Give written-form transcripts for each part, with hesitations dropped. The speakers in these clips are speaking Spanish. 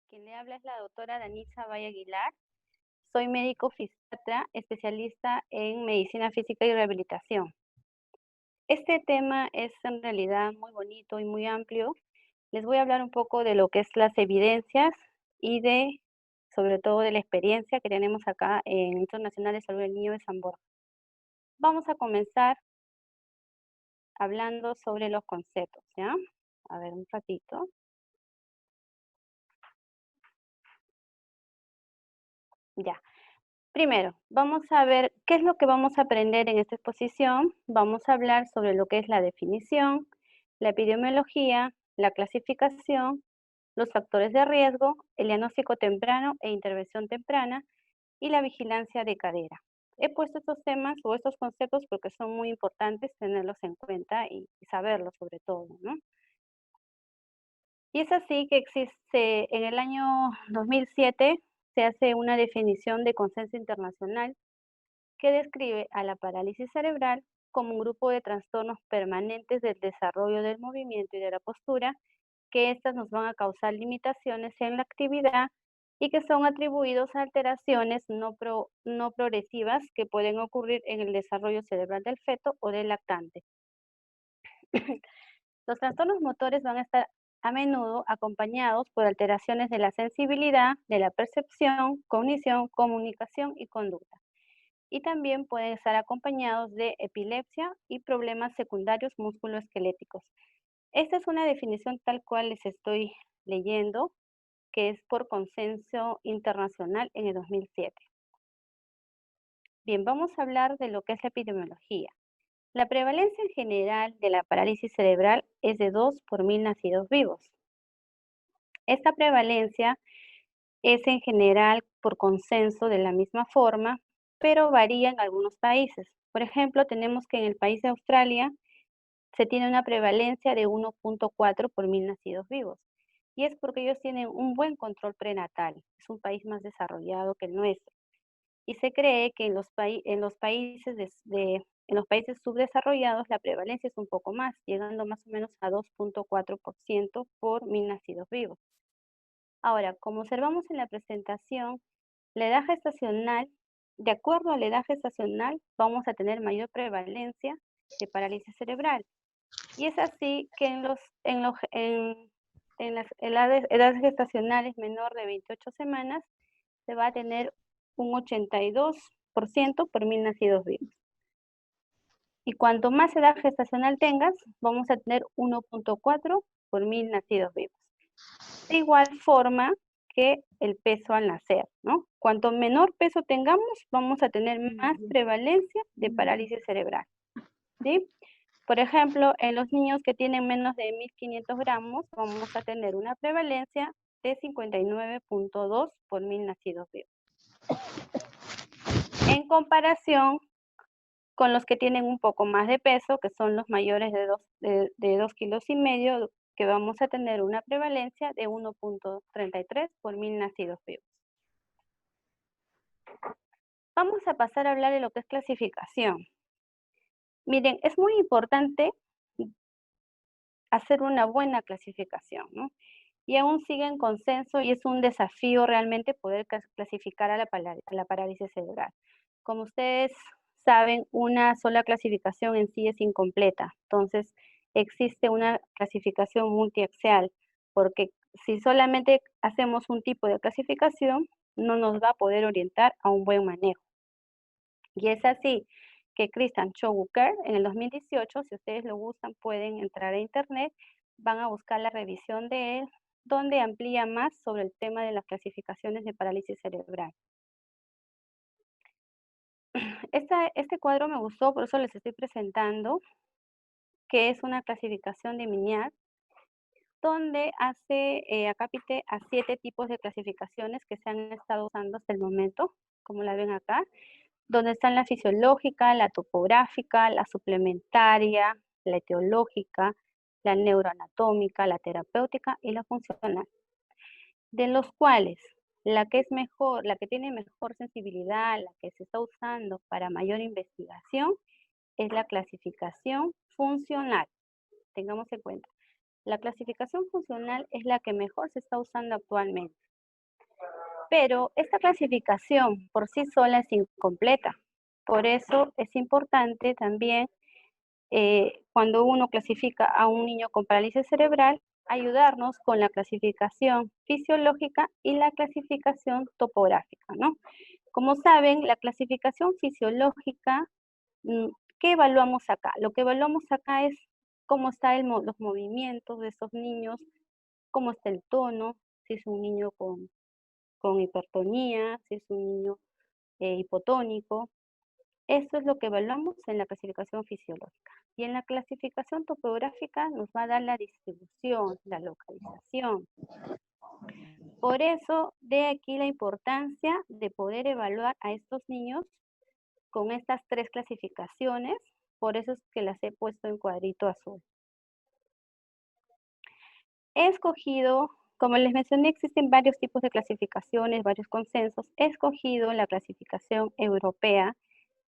Quien le habla es la doctora Danitza Valle Aguilar. Soy médico fisiatra, especialista en medicina física y rehabilitación. Este tema es en realidad muy bonito y muy amplio. Les voy a hablar un poco de lo que es las evidencias y sobre todo de la experiencia que tenemos acá en el Instituto Nacional de Salud del Niño de San Borja. Vamos a comenzar hablando sobre los conceptos, ¿ya? A ver, un ratito. Ya. Primero, vamos a ver qué es lo que vamos a aprender en esta exposición. Vamos a hablar sobre lo que es la definición, la epidemiología, la clasificación, los factores de riesgo, el diagnóstico temprano e intervención temprana y la vigilancia de cadera. He puesto estos temas o estos conceptos porque son muy importantes tenerlos en cuenta y saberlos sobre todo, ¿no? Y es así que existe, en el año 2007 se hace una definición de consenso internacional que describe a la parálisis cerebral como un grupo de trastornos permanentes del desarrollo del movimiento y de la postura, que éstas nos van a causar limitaciones en la actividad y que son atribuidos a alteraciones no progresivas que pueden ocurrir en el desarrollo cerebral del feto o del lactante. Los trastornos motores van a estar a menudo acompañados por alteraciones de la sensibilidad, de la percepción, cognición, comunicación y conducta. Y también pueden estar acompañados de epilepsia y problemas secundarios musculoesqueléticos. Esta es una definición tal cual les estoy leyendo, que es por consenso internacional en el 2007. Bien, vamos a hablar de lo que es la epidemiología. La prevalencia en general de la parálisis cerebral es de 2 por 1000 nacidos vivos. Esta prevalencia es en general por consenso de la misma forma, pero varía en algunos países. Por ejemplo, tenemos que en el país de Australia se tiene una prevalencia de 1.4 por 1000 nacidos vivos. Y es porque ellos tienen un buen control prenatal. Es un país más desarrollado que el nuestro. Y se cree que en los países subdesarrollados la prevalencia es un poco más, llegando más o menos a 2.4% por 1000 nacidos vivos. Ahora, como observamos en la presentación, la edad gestacional, de acuerdo a la edad gestacional, vamos a tener mayor prevalencia de parálisis cerebral. Y es así que en las edades gestacionales menor de 28 semanas se va a tener un 82% por 1000 nacidos vivos. Y cuanto más edad gestacional tengas, vamos a tener 1.4 por 1000 nacidos vivos. De igual forma que el peso al nacer, ¿no? Cuanto menor peso tengamos, vamos a tener más prevalencia de parálisis cerebral, ¿sí? Por ejemplo, en los niños que tienen menos de 1500 gramos, vamos a tener una prevalencia de 59.2 por 1000 nacidos vivos. En comparación con los que tienen un poco más de peso, que son los mayores de 2 kilos y medio, que vamos a tener una prevalencia de 1.33 por 1000 nacidos vivos. Vamos a pasar a hablar de lo que es clasificación. Miren, es muy importante hacer una buena clasificación, ¿no? Y aún sigue en consenso y es un desafío realmente poder clasificar a la parálisis cerebral. Como ustedes saben, una sola clasificación en sí es incompleta. Entonces, existe una clasificación multiaxial, porque si solamente hacemos un tipo de clasificación, no nos va a poder orientar a un buen manejo. Y es así que Christian Choguker en el 2018, si ustedes lo gustan, pueden entrar a internet, van a buscar la revisión de él, donde amplía más sobre el tema de las clasificaciones de parálisis cerebral. Este cuadro me gustó, por eso les estoy presentando, que es una clasificación de Miniat, donde hace acápite a 7 tipos de clasificaciones que se han estado usando hasta el momento, como la ven acá, donde están la fisiológica, la topográfica, la suplementaria, la etiológica, la neuroanatómica, la terapéutica y la funcional. De los cuales la que es mejor, la que tiene mejor sensibilidad, la que se está usando para mayor investigación, es la clasificación funcional. Tengamos en cuenta, la clasificación funcional es la que mejor se está usando actualmente. Pero esta clasificación por sí sola es incompleta. Por eso es importante también, cuando uno clasifica a un niño con parálisis cerebral, ayudarnos con la clasificación fisiológica y la clasificación topográfica, ¿no? Como saben, la clasificación fisiológica, mm, ¿qué evaluamos acá? Lo que evaluamos acá es cómo están los movimientos de estos niños, cómo está el tono, si es un niño con hipertonía, si es un niño hipotónico. Eso es lo que evaluamos en la clasificación fisiológica. Y en la clasificación topográfica nos va a dar la distribución, la localización. Por eso, de aquí la importancia de poder evaluar a estos niños con estas 3 clasificaciones. Por eso es que las he puesto en cuadrito azul. He escogido, como les mencioné, existen varios tipos de clasificaciones, varios consensos. He escogido la clasificación europea,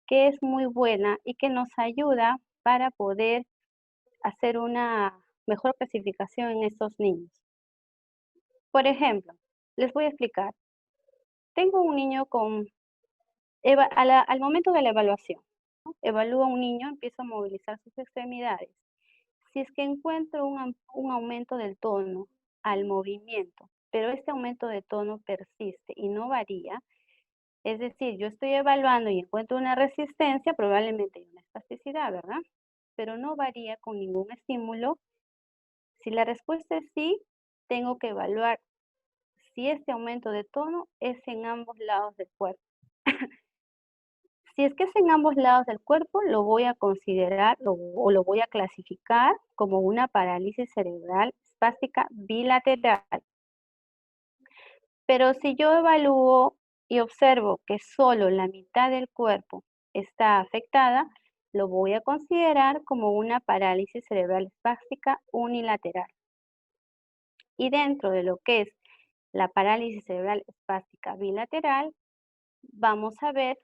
que es muy buena y que nos ayuda para poder hacer una mejor clasificación en estos niños. Por ejemplo, les voy a explicar. Tengo un niño con, al momento de la evaluación, ¿no? Evalúo a un niño, empiezo a movilizar sus extremidades. Si es que encuentro un aumento del tono al movimiento, pero este aumento de tono persiste y no varía, es decir, yo estoy evaluando y encuentro una resistencia, probablemente hay una espasticidad, ¿verdad? Pero no varía con ningún estímulo. Si la respuesta es sí, tengo que evaluar si este aumento de tono es en ambos lados del cuerpo. Si es que es en ambos lados del cuerpo, lo voy a considerar o lo voy a clasificar como una parálisis cerebral espástica bilateral. Pero si yo evalúo y observo que solo la mitad del cuerpo está afectada, lo voy a considerar como una parálisis cerebral espástica unilateral. Y dentro de lo que es la parálisis cerebral espástica bilateral, vamos a ver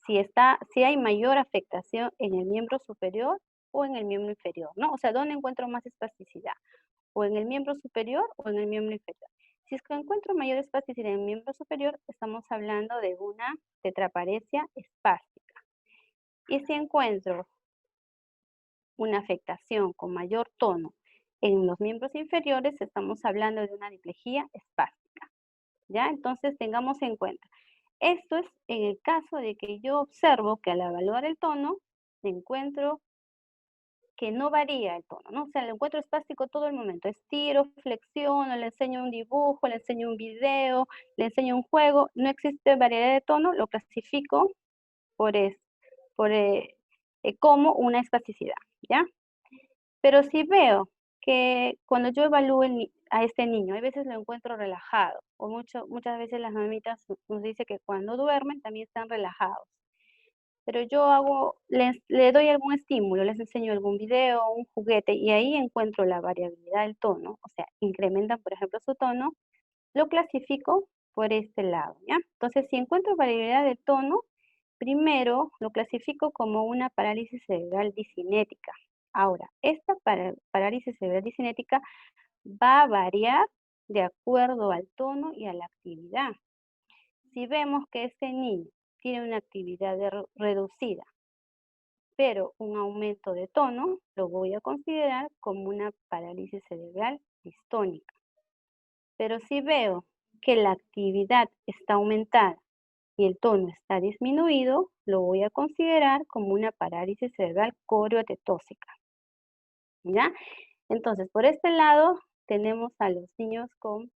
si hay mayor afectación en el miembro superior o en el miembro inferior, ¿no? O sea, ¿dónde encuentro más espasticidad? ¿O en el miembro superior o en el miembro inferior? Si es que encuentro mayor espasticidad en el miembro superior, estamos hablando de una tetraparesia espástica. Y si encuentro una afectación con mayor tono en los miembros inferiores, estamos hablando de una diplejía espástica. ¿Ya? Entonces tengamos en cuenta. Esto es en el caso de que yo observo que al evaluar el tono, encuentro que no varía el tono, ¿no? O sea, lo encuentro espástico todo el momento. Estiro, flexiono, le enseño un dibujo, le enseño un video, le enseño un juego. No existe variedad de tono, lo clasifico por, como una espasticidad, ¿ya? Pero si veo que cuando yo evalúo a este niño, hay veces lo encuentro relajado, o muchas veces las mamitas nos dicen que cuando duermen también están relajados. Pero yo le doy algún estímulo, les enseño algún video, un juguete, y ahí encuentro la variabilidad del tono, o sea, incrementan, por ejemplo, su tono, lo clasifico por este lado, ¿ya? Entonces, si encuentro variabilidad de tono, primero lo clasifico como una parálisis cerebral discinética. Ahora, esta parálisis cerebral discinética va a variar de acuerdo al tono y a la actividad. Si vemos que este niño tiene una actividad reducida, pero un aumento de tono, lo voy a considerar como una parálisis cerebral distónica. Pero si veo que la actividad está aumentada y el tono está disminuido, lo voy a considerar como una parálisis cerebral coreotetósica. ¿Ya? Entonces, por este lado tenemos a los niños con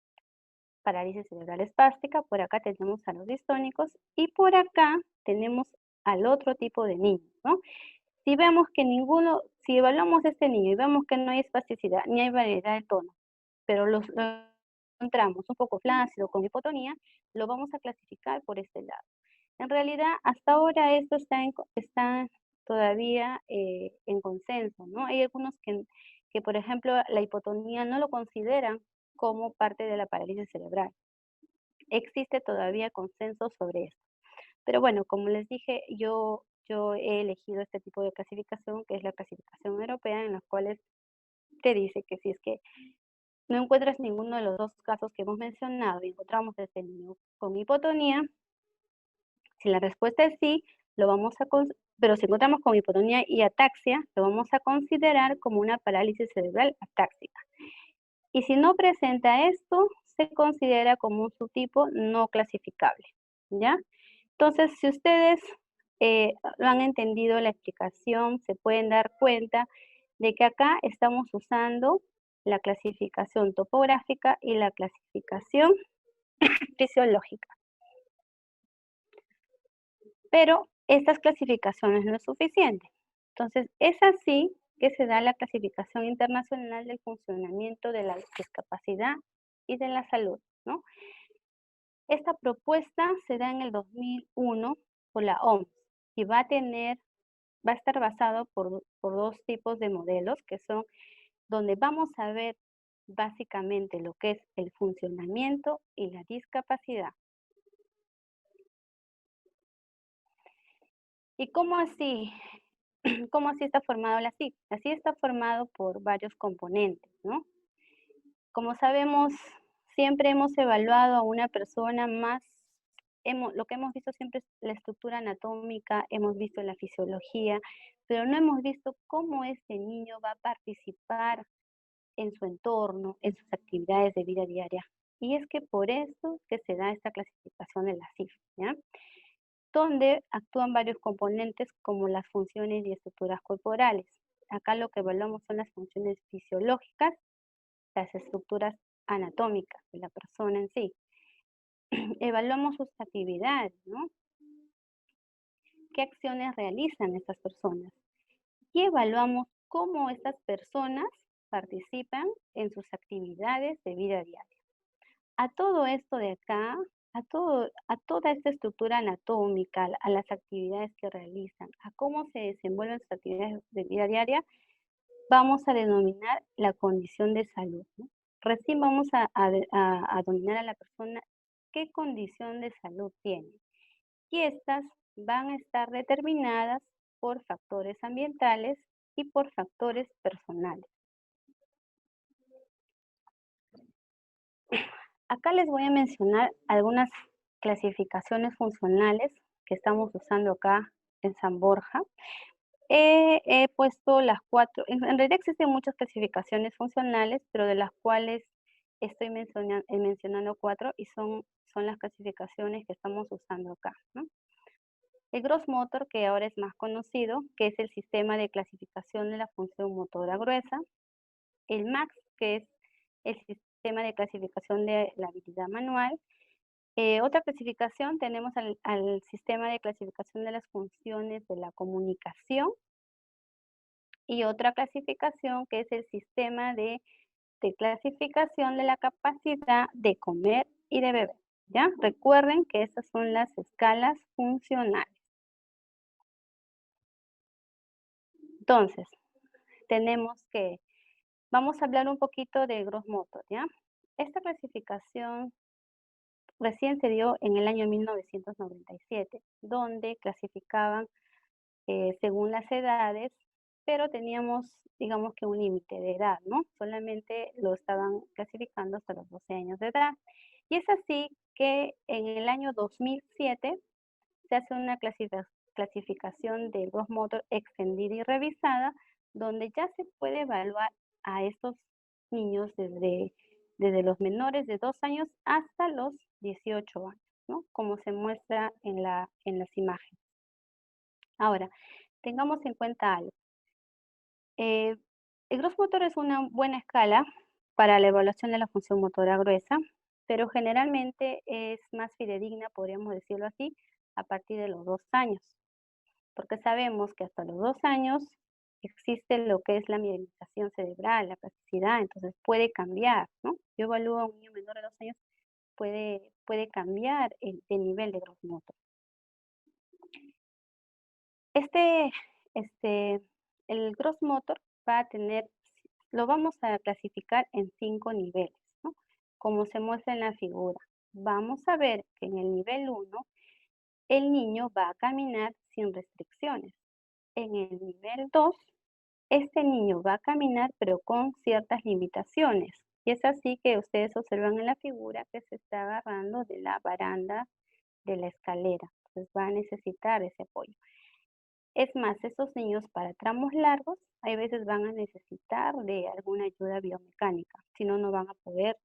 parálisis cerebral espástica, por acá tenemos a los distónicos y por acá tenemos al otro tipo de niños, ¿no? Si vemos que si evaluamos a este niño y vemos que no hay espasticidad ni hay variedad de tono, pero lo encontramos un poco flácido, con hipotonía, lo vamos a clasificar por este lado. En realidad, hasta ahora esto está todavía en consenso, ¿no? Hay algunos que, por ejemplo, la hipotonía no lo consideran como parte de la parálisis cerebral. Existe todavía consenso sobre esto. Pero bueno, como les dije, yo he elegido este tipo de clasificación, que es la clasificación europea, en la cual te dice que si es que no encuentras ninguno de los dos casos que hemos mencionado y encontramos este niño con hipotonía, si la respuesta es sí, lo vamos a pero si encontramos con hipotonía y ataxia, lo vamos a considerar como una parálisis cerebral atáxica. Y si no presenta esto, se considera como un subtipo no clasificable, ¿ya? Entonces, si ustedes lo han entendido la explicación, se pueden dar cuenta de que acá estamos usando la clasificación topográfica y la clasificación fisiológica. Pero estas clasificaciones no es suficiente. Entonces, es así que se da la clasificación internacional del funcionamiento de la discapacidad y de la salud, ¿no? Esta propuesta se da en el 2001 por la OMS y va a estar basado por dos tipos de modelos que son donde vamos a ver básicamente lo que es el funcionamiento y la discapacidad. ¿Y cómo así? ¿Cómo así está formado la SIC? Así está formado por varios componentes, ¿no? Como sabemos, siempre hemos evaluado a una persona más, lo que hemos visto siempre es la estructura anatómica, hemos visto la fisiología, pero no hemos visto cómo este niño va a participar en su entorno, en sus actividades de vida diaria. Y es que por eso que se da esta clasificación de la CIF, ¿ya? Donde actúan varios componentes como las funciones y estructuras corporales. Acá lo que evaluamos son las funciones fisiológicas, las estructuras anatómicas de la persona en sí. Evaluamos sus actividades, ¿no? ¿Qué acciones realizan estas personas? Y evaluamos cómo estas personas participan en sus actividades de vida diaria. A todo esto de acá, a toda esta estructura anatómica, a las actividades que realizan, a cómo se desenvuelven sus actividades de vida diaria, vamos a denominar la condición de salud, ¿no? Recién vamos a dominar a la persona qué condición de salud tiene. Y estas van a estar determinadas por factores ambientales y por factores personales. Acá les voy a mencionar algunas clasificaciones funcionales que estamos usando acá en San Borja. He puesto las 4, en realidad existen muchas clasificaciones funcionales, pero de las cuales estoy mencionando 4 y son las clasificaciones que estamos usando acá, ¿no? El Gross Motor, que ahora es más conocido, que es el sistema de clasificación de la función motora gruesa. El MAX, que es el sistema de clasificación de la habilidad manual. Otra clasificación tenemos al sistema de clasificación de las funciones de la comunicación. Y otra clasificación que es el sistema de clasificación de la capacidad de comer y de beber, ¿ya? Recuerden que estas son las escalas funcionales. Entonces, vamos a hablar un poquito de Gross Motor, ¿ya? Esta clasificación recién se dio en el año 1997, donde clasificaban según las edades, pero teníamos, digamos que un límite de edad, ¿no? Solamente lo estaban clasificando hasta los 12 años de edad. Y es así que en el año 2007 se hace una clasificación del Gross Motor extendida y revisada, donde ya se puede evaluar a estos niños desde los menores de 2 años hasta los 18 años, ¿no? Como se muestra en las imágenes. Ahora, tengamos en cuenta algo. El Gross Motor es una buena escala para la evaluación de la función motora gruesa, pero generalmente es más fidedigna, podríamos decirlo así, a partir de los 2 años, porque sabemos que hasta los 2 años existe lo que es la mielinización cerebral, la plasticidad, entonces puede cambiar, ¿no? Yo evalúo a un niño menor de 2 años, puede cambiar el nivel de Gross Motor. El Gross Motor va a tener, lo vamos a clasificar en 5 niveles, ¿no? Como se muestra en la figura. Vamos a ver que en el nivel 1, el niño va a caminar sin restricciones. En el nivel 2, este niño va a caminar pero con ciertas limitaciones, Y es así que ustedes observan en la figura que se está agarrando de la baranda de la escalera. Entonces va a necesitar ese apoyo. Es más, estos niños para tramos largos, hay veces van a necesitar de alguna ayuda biomecánica, si no, no van a poder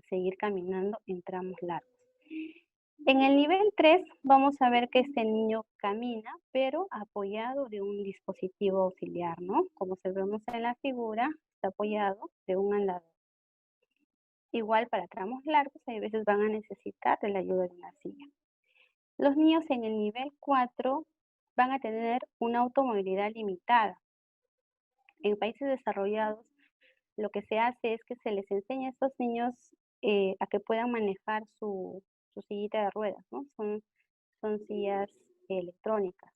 seguir caminando en tramos largos. En el nivel 3 vamos a ver que este niño camina, pero apoyado de un dispositivo auxiliar, ¿no? Como vemos en la figura, está apoyado de un andador. Igual para tramos largos, hay veces van a necesitar de la ayuda de una silla. Los niños en el nivel 4 van a tener una automovilidad limitada. En países desarrollados, lo que se hace es que se les enseña a estos niños a que puedan manejar su sillita de ruedas, ¿no? Son sillas electrónicas,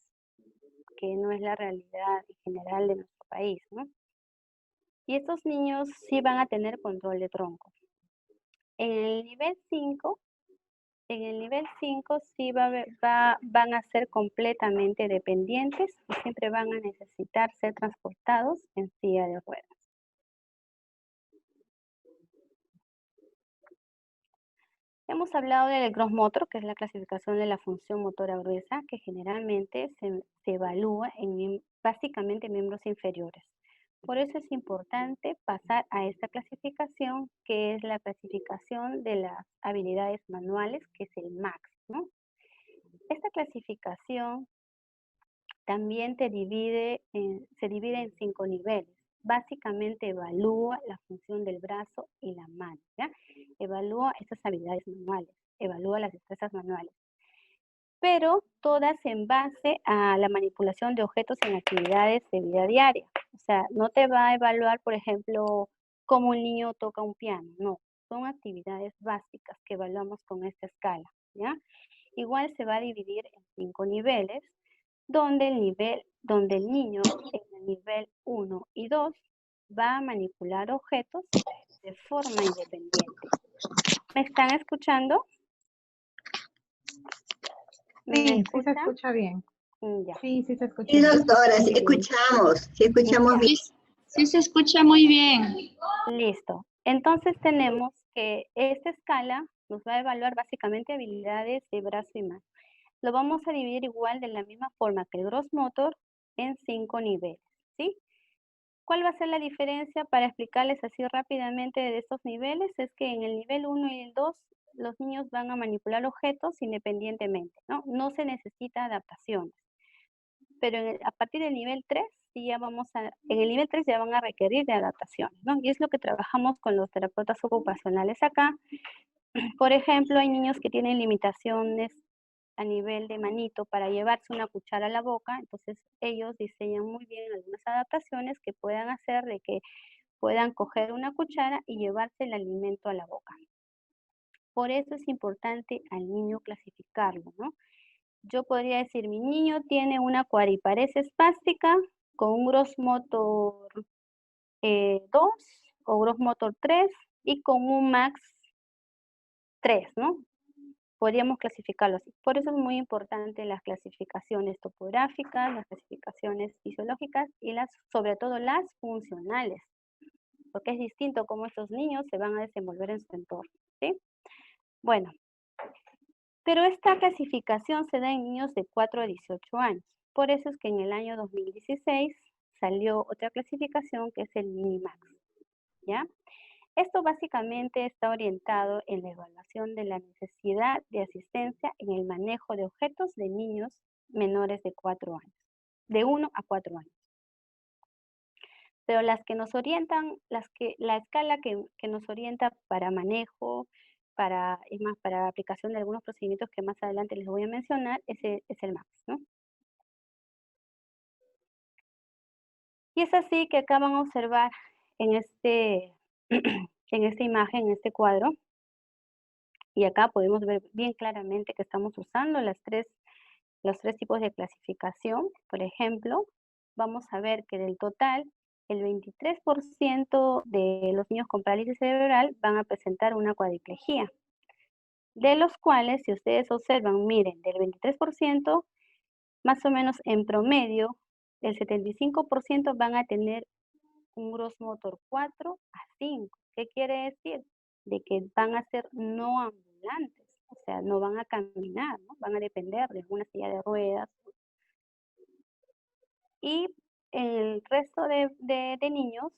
que no es la realidad general de nuestro país, ¿no? Y estos niños sí van a tener control de tronco. En el nivel 5 sí van a ser completamente dependientes y siempre van a necesitar ser transportados en silla de ruedas. Hemos hablado del gross motor, que es la clasificación de la función motora gruesa, que generalmente se evalúa en básicamente miembros inferiores. Por eso es importante pasar a esta clasificación, que es la clasificación de las habilidades manuales, que es el MAX, ¿no? Esta clasificación también se divide en 5 niveles. Básicamente evalúa la función del brazo y la mano, ¿ya? Evalúa estas habilidades manuales, evalúa las destrezas manuales. Pero todas en base a la manipulación de objetos en actividades de vida diaria. O sea, no te va a evaluar, por ejemplo, cómo un niño toca un piano, no. Son actividades básicas que evaluamos con esta escala, ¿ya? Igual se va a dividir en 5 niveles, donde el niño en el nivel 1 y 2 va a manipular objetos de forma independiente. ¿Me están escuchando? Sí, sí se escucha bien. Ya. Sí, sí se escucha Sí, bien. doctora, sí escuchamos bien. Sí, se escucha muy bien. Listo. Entonces tenemos que esta escala nos va a evaluar básicamente habilidades de brazo y mano. Lo vamos a dividir igual de la misma forma que el gross motor en 5 niveles, ¿sí? ¿Cuál va a ser la diferencia para explicarles así rápidamente de estos niveles? Es que en el nivel 1 y el 2 los niños van a manipular objetos independientemente, ¿no? No se necesita adaptaciones. Pero a partir del nivel 3, en el nivel 3 ya van a requerir de adaptaciones, ¿no? Y es lo que trabajamos con los terapeutas ocupacionales acá. Por ejemplo, hay niños que tienen limitaciones a nivel de manito para llevarse una cuchara a la boca, entonces ellos diseñan muy bien algunas adaptaciones que puedan hacer de que puedan coger una cuchara y llevarse el alimento a la boca. Por eso es importante al niño clasificarlo, ¿no? Yo podría decir, mi niño tiene una cuadriparesia espástica con un gross motor 2 o gross motor 3 y con un max 3, ¿no? Podríamos clasificarlo así. Por eso es muy importante las clasificaciones topográficas, las clasificaciones fisiológicas y sobre todo las funcionales, porque es distinto cómo estos niños se van a desenvolver en su entorno, ¿sí? Bueno, pero esta clasificación se da en niños de 4 a 18 años. Por eso es que en el año 2016 salió otra clasificación que es el Minimax, ¿ya? Esto básicamente está orientado en la evaluación de la necesidad de asistencia en el manejo de objetos de niños menores de 4 años, de 1 a 4 años. Pero las que nos orientan, la escala que nos orienta para manejo, para aplicación de algunos procedimientos que más adelante les voy a mencionar, es el MAX, ¿no? Y es así que acá van a observar en en esta imagen, en este cuadro, y acá podemos ver bien claramente que estamos usando los tres tipos de clasificación. Por ejemplo, vamos a ver que del total, el 23% de los niños con parálisis cerebral van a presentar una cuadriplejía, de los cuales, si ustedes observan, miren, del 23%, más o menos en promedio, el 75% van a tener un gross motor 4 a 5, ¿Qué quiere decir? De que van a ser no ambulantes, o sea, no van a caminar, ¿no? Van a depender de una silla de ruedas. Y el resto de niños,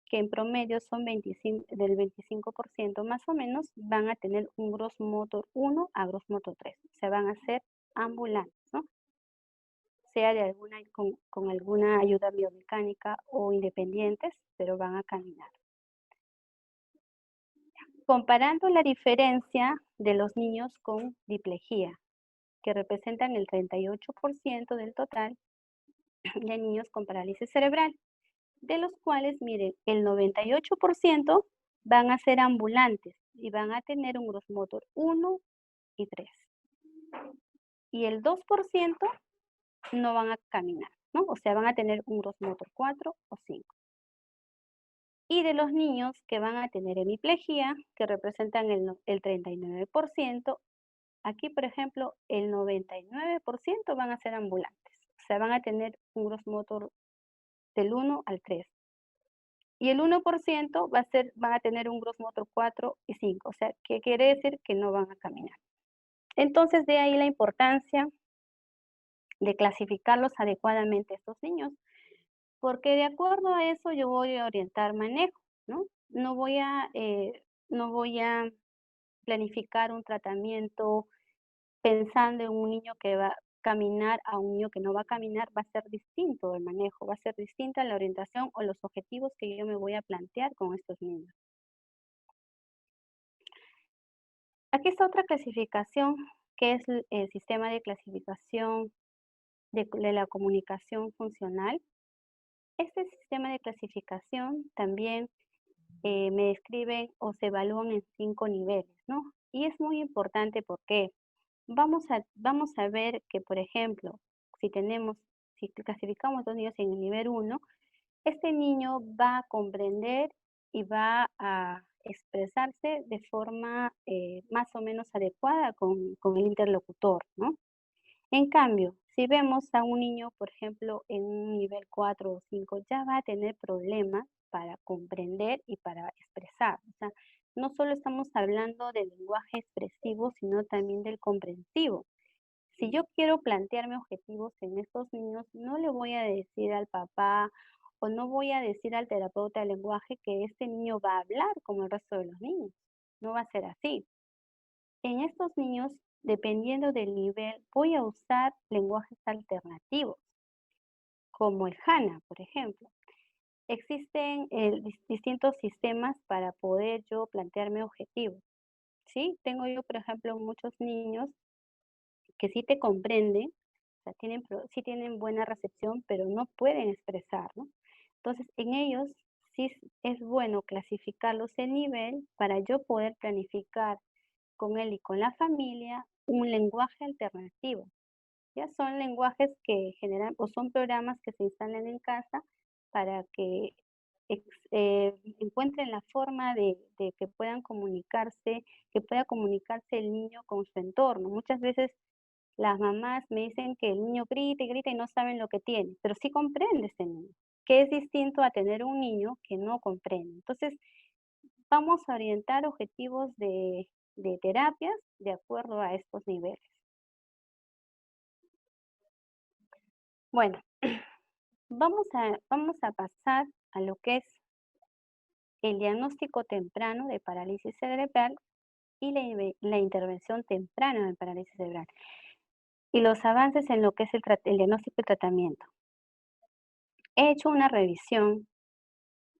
que en promedio son del 25% más o menos, van a tener un Gross Motor 1 a Gross Motor 3, o sea, van a ser ambulantes, ¿no? Sea de con alguna ayuda biomecánica o independientes, pero van a caminar. Comparando la diferencia de los niños con diplejía, que representan el 38% del total de niños con parálisis cerebral, de los cuales, miren, el 98% van a ser ambulantes y van a tener un Gross Motor 1 y 3. Y el 2% no van a caminar, ¿no? O sea, van a tener un Gross Motor 4 o 5. Y de los niños que van a tener hemiplegia, que representan el 39%, aquí, por ejemplo, el 99% van a ser ambulantes. O sea, van a tener un Gross Motor del 1 al 3. Y el 1% van a tener un Gross Motor 4 y 5. O sea, ¿qué quiere decir? Que no van a caminar. Entonces, de ahí la importancia de clasificarlos adecuadamente a estos niños, porque de acuerdo a eso yo voy a orientar manejo, ¿no? No voy a planificar un tratamiento pensando en un niño que va a caminar a un niño que no va a caminar. Va a ser distinto el manejo, va a ser distinta la orientación o los objetivos que yo me voy a plantear con estos niños. Aquí está otra clasificación, que es el sistema de clasificación de la comunicación funcional. Este sistema de clasificación también me describen o se evalúan en 5 niveles, ¿no? Y es muy importante porque vamos a ver que, por ejemplo, si clasificamos a 2 niños en el nivel 1, este niño va a comprender y va a expresarse de forma más o menos adecuada con el interlocutor, ¿no? En cambio, si vemos a un niño, por ejemplo, en un nivel 4 o 5, ya va a tener problemas para comprender y para expresar. O sea, no solo estamos hablando del lenguaje expresivo, sino también del comprensivo. Si yo quiero plantearme objetivos en estos niños, no le voy a decir al papá o no voy a decir al terapeuta del lenguaje que este niño va a hablar como el resto de los niños. No va a ser así. En estos niños, dependiendo del nivel, voy a usar lenguajes alternativos, como el HANA, por ejemplo. Existen distintos sistemas para poder yo plantearme objetivos. ¿Sí? Tengo yo, por ejemplo, muchos niños que sí te comprenden, o sea, sí tienen buena recepción, pero no pueden expresar, ¿no? Entonces, en ellos sí es bueno clasificarlos en nivel para yo poder planificar con él y con la familia un lenguaje alternativo. Ya son lenguajes que generan o son programas que se instalan en casa para que encuentren la forma de que puedan comunicarse, que pueda comunicarse el niño con su entorno. Muchas veces las mamás me dicen que el niño grita y grita y no saben lo que tiene, pero sí comprende ese niño, que es distinto a tener un niño que no comprende. Entonces, vamos a orientar objetivos de terapias de acuerdo a estos niveles. Bueno, vamos a pasar a lo que es el diagnóstico temprano de parálisis cerebral y la intervención temprana de parálisis cerebral y los avances en lo que es el diagnóstico y tratamiento. He hecho una revisión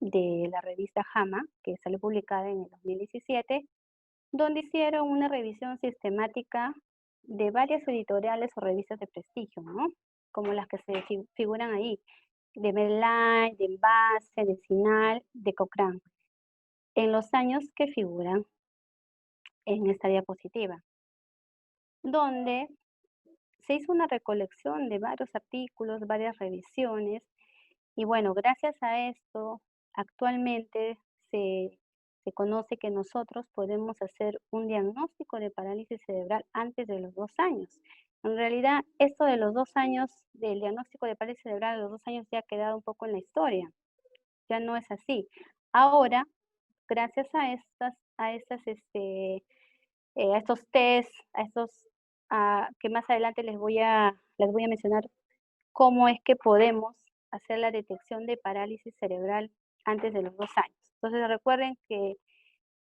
de la revista JAMA, que salió publicada en el 2017, donde hicieron una revisión sistemática de varias editoriales o revistas de prestigio, ¿no? Como las que se figuran ahí, de Medline, de Envase, de CINAHL, de Cochrane, en los años que figuran en esta diapositiva, donde se hizo una recolección de varios artículos, varias revisiones, y bueno, gracias a esto, actualmente se conoce que nosotros podemos hacer un diagnóstico de parálisis cerebral antes de los 2 años. En realidad, esto de los 2 años, del diagnóstico de parálisis cerebral a los 2 años ya ha quedado un poco en la historia. Ya no es así. Ahora, gracias a estos test, que más adelante les voy a mencionar cómo es que podemos hacer la detección de parálisis cerebral antes de los 2 años. Entonces recuerden que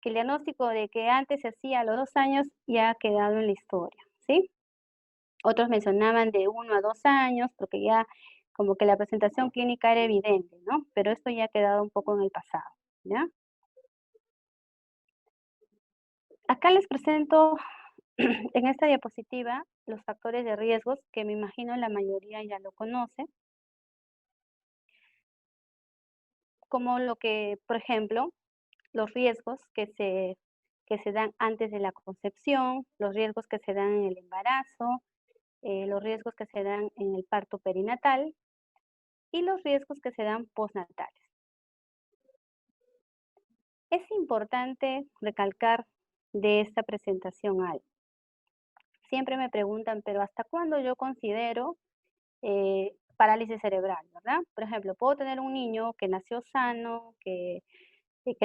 el diagnóstico de que antes se hacía a los 2 años ya ha quedado en la historia, ¿sí? Otros mencionaban de 1 a 2 años, porque ya como que la presentación clínica era evidente, ¿no? Pero esto ya ha quedado un poco en el pasado, ¿ya? Acá les presento en esta diapositiva los factores de riesgos, que me imagino la mayoría ya lo conoce, como lo que, por ejemplo, los riesgos que se dan antes de la concepción, los riesgos que se dan en el embarazo, los riesgos que se dan en el parto perinatal y los riesgos que se dan postnatales. Es importante recalcar de esta presentación algo. Siempre me preguntan, pero ¿hasta cuándo yo considero parálisis cerebral, verdad? Por ejemplo, puedo tener un niño que nació sano, que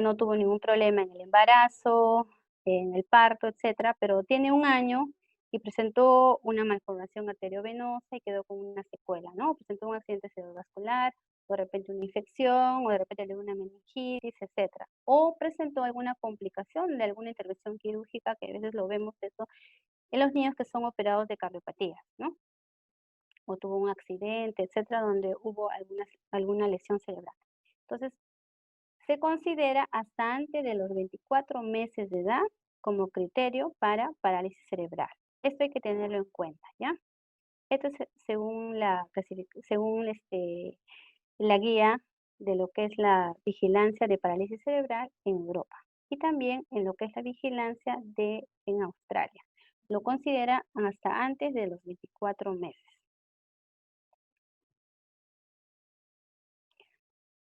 no tuvo ningún problema en el embarazo, en el parto, etcétera, pero tiene 1 año y presentó una malformación arteriovenosa y quedó con una secuela, ¿no? Presentó un accidente cerebrovascular, o de repente una infección, o de repente le dio una meningitis, etcétera. O presentó alguna complicación de alguna intervención quirúrgica, que a veces lo vemos eso en los niños que son operados de cardiopatía, ¿no? O tuvo un accidente, etcétera, donde hubo alguna lesión cerebral. Entonces, se considera hasta antes de los 24 meses de edad como criterio para parálisis cerebral. Esto hay que tenerlo en cuenta, ¿ya? Esto es según la guía de lo que es la vigilancia de parálisis cerebral en Europa y también en lo que es la vigilancia en Australia. Lo considera hasta antes de los 24 meses.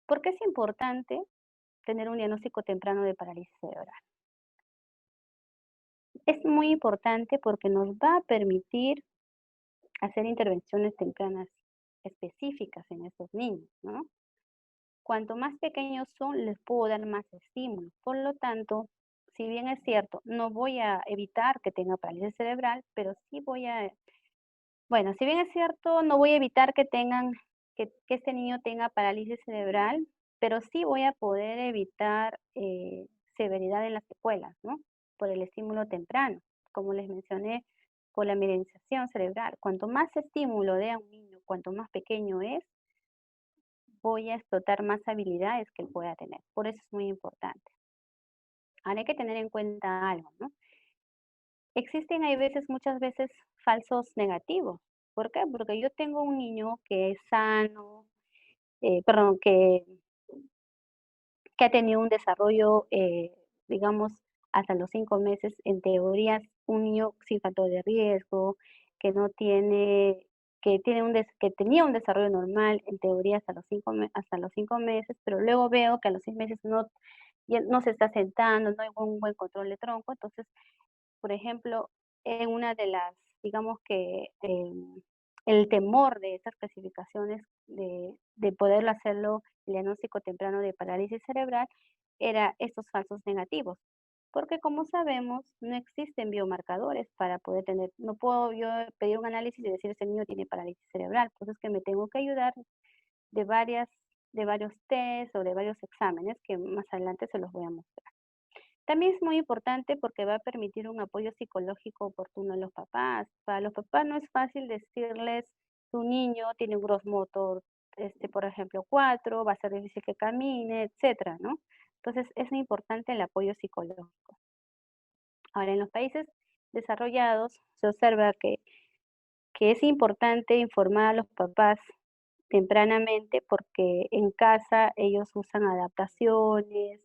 ¿Por qué es importante tener un diagnóstico temprano de parálisis cerebral? Es muy importante porque nos va a permitir hacer intervenciones tempranas específicas en estos niños, ¿no? Cuanto más pequeños son, les puedo dar más estímulos. Por lo tanto, si bien es cierto, no voy a evitar que tenga parálisis cerebral, pero sí bueno, si bien es cierto, no voy a evitar que este niño tenga parálisis cerebral, pero sí voy a poder evitar severidad en las secuelas, ¿no? Por el estímulo temprano, como les mencioné, por la mirinización cerebral. Cuanto más estímulo dé a un niño, cuanto más pequeño es, voy a explotar más habilidades que él pueda tener. Por eso es muy importante. Ahora hay que tener en cuenta algo, ¿no? Existen, muchas veces, falsos negativos. ¿Por qué? Porque yo tengo un niño que es sano, que ha tenido un desarrollo, digamos, hasta los 5 meses, en teoría, un niño sin factor de riesgo, que no tiene, que tenía un desarrollo normal, en teoría, hasta los 5 meses, pero luego veo que a los 6 meses ya no se está sentando, no hay un buen control de tronco. Entonces, por ejemplo, en una de las, digamos que el temor de estas clasificaciones de poderlo hacerlo, el diagnóstico temprano de parálisis cerebral, era estos falsos negativos. Porque como sabemos, no existen biomarcadores para poder no puedo yo pedir un análisis y decir ese niño tiene parálisis cerebral. Entonces que me tengo que ayudar de varios test o de varios exámenes que más adelante se los voy a mostrar. También es muy importante porque va a permitir un apoyo psicológico oportuno a los papás. Para los papás no es fácil decirles, tu niño tiene un growth motor, por ejemplo, 4, va a ser difícil que camine, etcétera, ¿no? Entonces es muy importante el apoyo psicológico. Ahora, en los países desarrollados se observa que es importante informar a los papás tempranamente porque en casa ellos usan adaptaciones,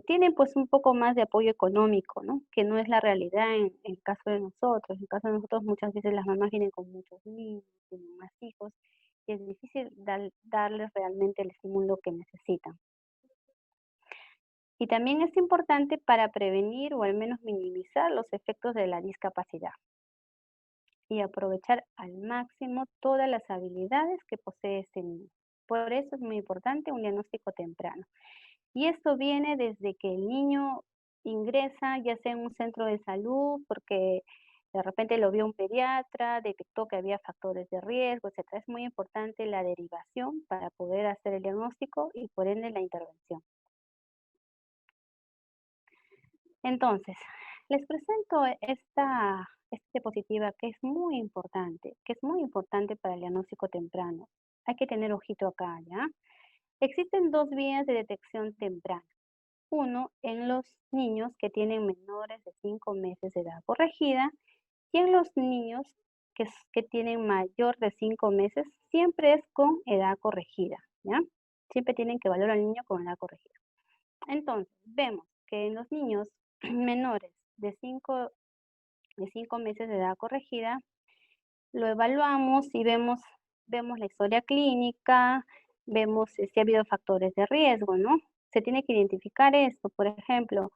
tienen pues un poco más de apoyo económico, ¿no? Que no es la realidad en el caso de nosotros. En el caso de nosotros muchas veces las mamás vienen con muchos niños, tienen más hijos, y es difícil darles realmente el estímulo que necesitan. Y también es importante para prevenir o al menos minimizar los efectos de la discapacidad y aprovechar al máximo todas las habilidades que posee este niño. Por eso es muy importante un diagnóstico temprano. Y esto viene desde que el niño ingresa, ya sea en un centro de salud, porque de repente lo vio un pediatra, detectó que había factores de riesgo, etc. Es muy importante la derivación para poder hacer el diagnóstico y por ende la intervención. Entonces, les presento esta diapositiva que es muy importante para el diagnóstico temprano. Hay que tener ojito acá, ¿ya? Existen dos vías de detección temprana. Uno, en los niños que tienen menores de 5 meses de edad corregida, y en los niños que tienen mayor de 5 meses, siempre es con edad corregida, ¿ya? Siempre tienen que valorar al niño con edad corregida. Entonces, vemos que en los niños menores de 5 meses de edad corregida, lo evaluamos y vemos la historia clínica, vemos si ha habido factores de riesgo, ¿no? Se tiene que identificar esto, por ejemplo,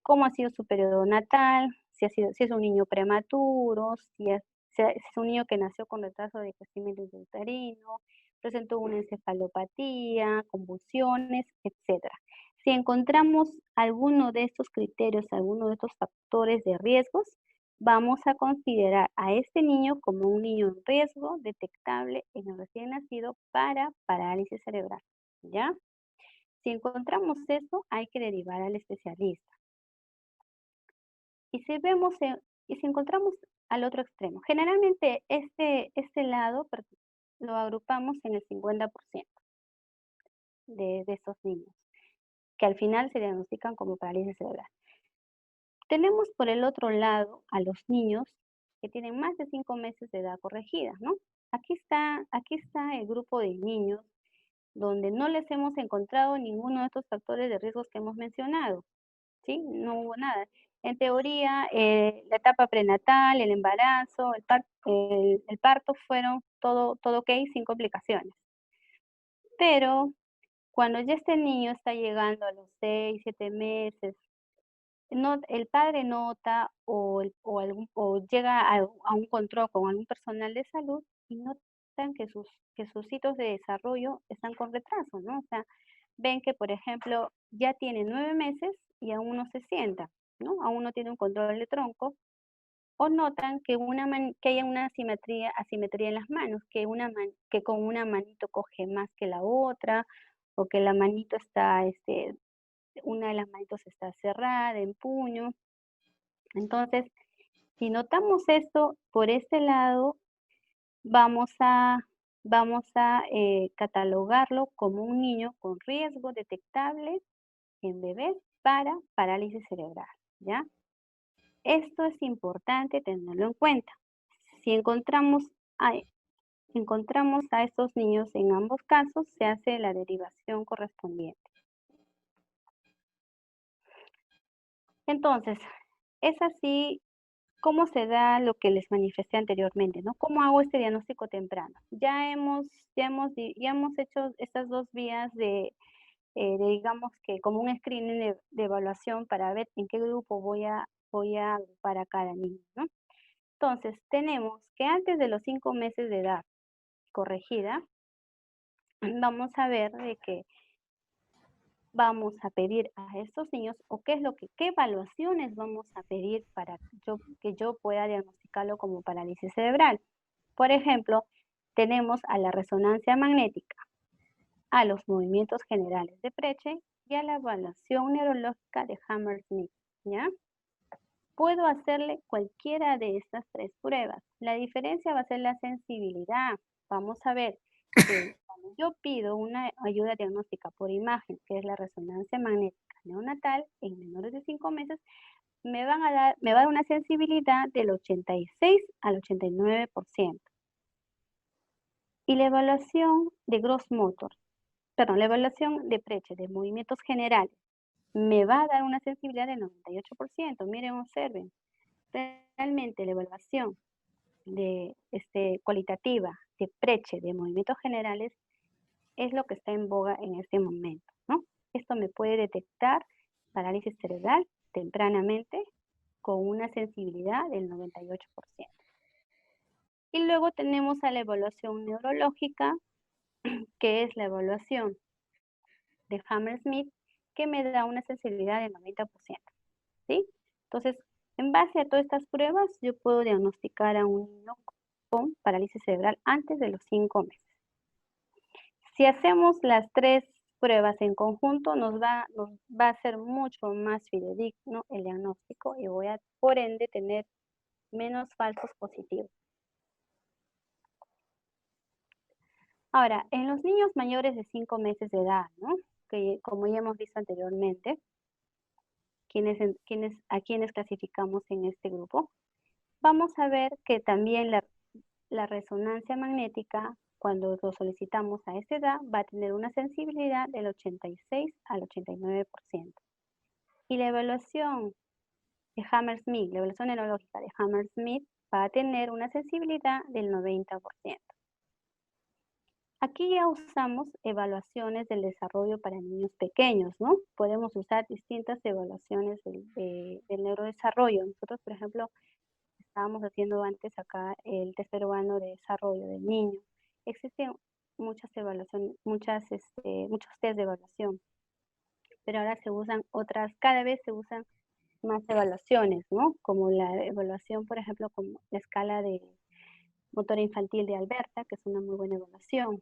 cómo ha sido su periodo natal, si es un niño prematuro, si es un niño que nació con retraso de crecimiento intrauterino, presentó una encefalopatía, convulsiones, etc. Si encontramos alguno de estos criterios, alguno de estos factores de riesgos, vamos a considerar a este niño como un niño en riesgo detectable en el recién nacido para parálisis cerebral, ¿ya? Si encontramos eso, hay que derivar al especialista. Y si encontramos al otro extremo, generalmente este lado lo agrupamos en el 50% de estos niños, que al final se diagnostican como parálisis cerebral. Tenemos por el otro lado a los niños que tienen más de 5 meses de edad corregida, ¿no? Aquí está el grupo de niños donde no les hemos encontrado ninguno de estos factores de riesgos que hemos mencionado, ¿sí? No hubo nada. En teoría, la etapa prenatal, el embarazo, el parto fueron todo ok, sin complicaciones. Pero cuando ya este niño está llegando a los 6, 7 meses, el padre nota o llega a un control con algún personal de salud y notan que sus hitos de desarrollo están con retraso, ¿no? O sea, ven que, por ejemplo, ya tiene 9 meses y aún no se sienta, ¿no? Aún no tiene un control de tronco, o notan que hay una asimetría en las manos, que con una manito coge más que la otra, o que la manito está, una de las manitos está cerrada en puño. Entonces, si notamos esto por este lado, vamos a catalogarlo como un niño con riesgo detectable en bebés para parálisis cerebral, ¿ya? Esto es importante tenerlo en cuenta. Si encontramos a estos niños en ambos casos, se hace la derivación correspondiente. Entonces, es así como se da lo que les manifesté anteriormente, ¿no? ¿Cómo hago este diagnóstico temprano? Ya hemos hecho estas dos vías de digamos que como un screening de evaluación para ver en qué grupo voy a agrupar a cada niño, ¿no? Entonces, tenemos que antes de los 5 meses de edad corregida, vamos a ver de que vamos a pedir a estos niños o qué evaluaciones vamos a pedir para que yo pueda diagnosticarlo como parálisis cerebral. Por ejemplo, tenemos a la resonancia magnética, a los movimientos generales de Preche y a la evaluación neurológica de Hammersmith, ¿ya? Puedo hacerle cualquiera de estas tres pruebas. La diferencia va a ser la sensibilidad. Vamos a ver que cuando yo pido una ayuda diagnóstica por imagen, que es la resonancia magnética neonatal en menores de 5 meses, me va a dar una sensibilidad del 86 al 89%. Y la evaluación de la evaluación de Preche, de movimientos generales, me va a dar una sensibilidad del 98%. Miren, observen. Realmente la evaluación cualitativa de Preche, de movimientos generales, es lo que está en boga en este momento, ¿no? Esto me puede detectar parálisis cerebral tempranamente con una sensibilidad del 98%. Y luego tenemos a la evaluación neurológica, que es la evaluación de Hammersmith, que me da una sensibilidad del 90%, ¿sí? Entonces, en base a todas estas pruebas, yo puedo diagnosticar a un niño con parálisis cerebral antes de los 5 meses. Si hacemos las 3 pruebas en conjunto, nos va a ser mucho más fidedigno el diagnóstico y voy a, por ende, tener menos falsos positivos. Ahora, en los niños mayores de 5 meses de edad, ¿no? Que como ya hemos visto anteriormente, a quienes clasificamos en este grupo, vamos a ver que también la resonancia magnética, cuando lo solicitamos a esta edad, va a tener una sensibilidad del 86 al 89%. Y la evaluación de Hammersmith, la evaluación neurológica de Hammersmith, va a tener una sensibilidad del 90%. Aquí ya usamos evaluaciones del desarrollo para niños pequeños, ¿no? Podemos usar distintas evaluaciones del neurodesarrollo. Nosotros, por ejemplo, estábamos haciendo antes acá el test peruano de desarrollo del niño. Existen muchas evaluaciones, muchos test de evaluación, pero ahora se usan otras, cada vez se usan más evaluaciones, ¿no? Como la evaluación, por ejemplo, como la escala de motora infantil de Alberta, que es una muy buena evaluación.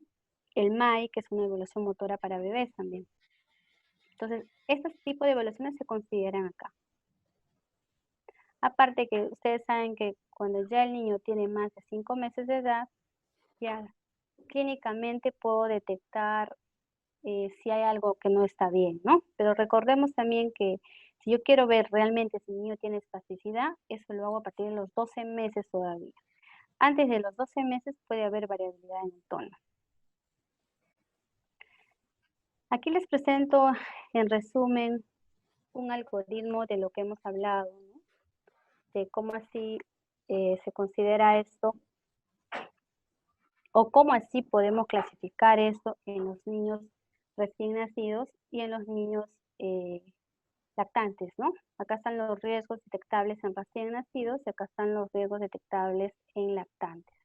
El MAI, que es una evaluación motora para bebés también. Entonces, estos tipos de evaluaciones se consideran acá. Aparte que ustedes saben que cuando ya el niño tiene más de 5 meses de edad, ya clínicamente puedo detectar si hay algo que no está bien, ¿no? Pero recordemos también que si yo quiero ver realmente si el niño tiene espasticidad, eso lo hago a partir de los 12 meses todavía. Antes de los 12 meses puede haber variabilidad en el tono. Aquí les presento en resumen un algoritmo de lo que hemos hablado, ¿no? De cómo así se considera esto o cómo así podemos clasificar esto en los niños recién nacidos y en los niños lactantes, ¿no? Acá están los riesgos detectables en recién nacidos y acá están los riesgos detectables en lactantes.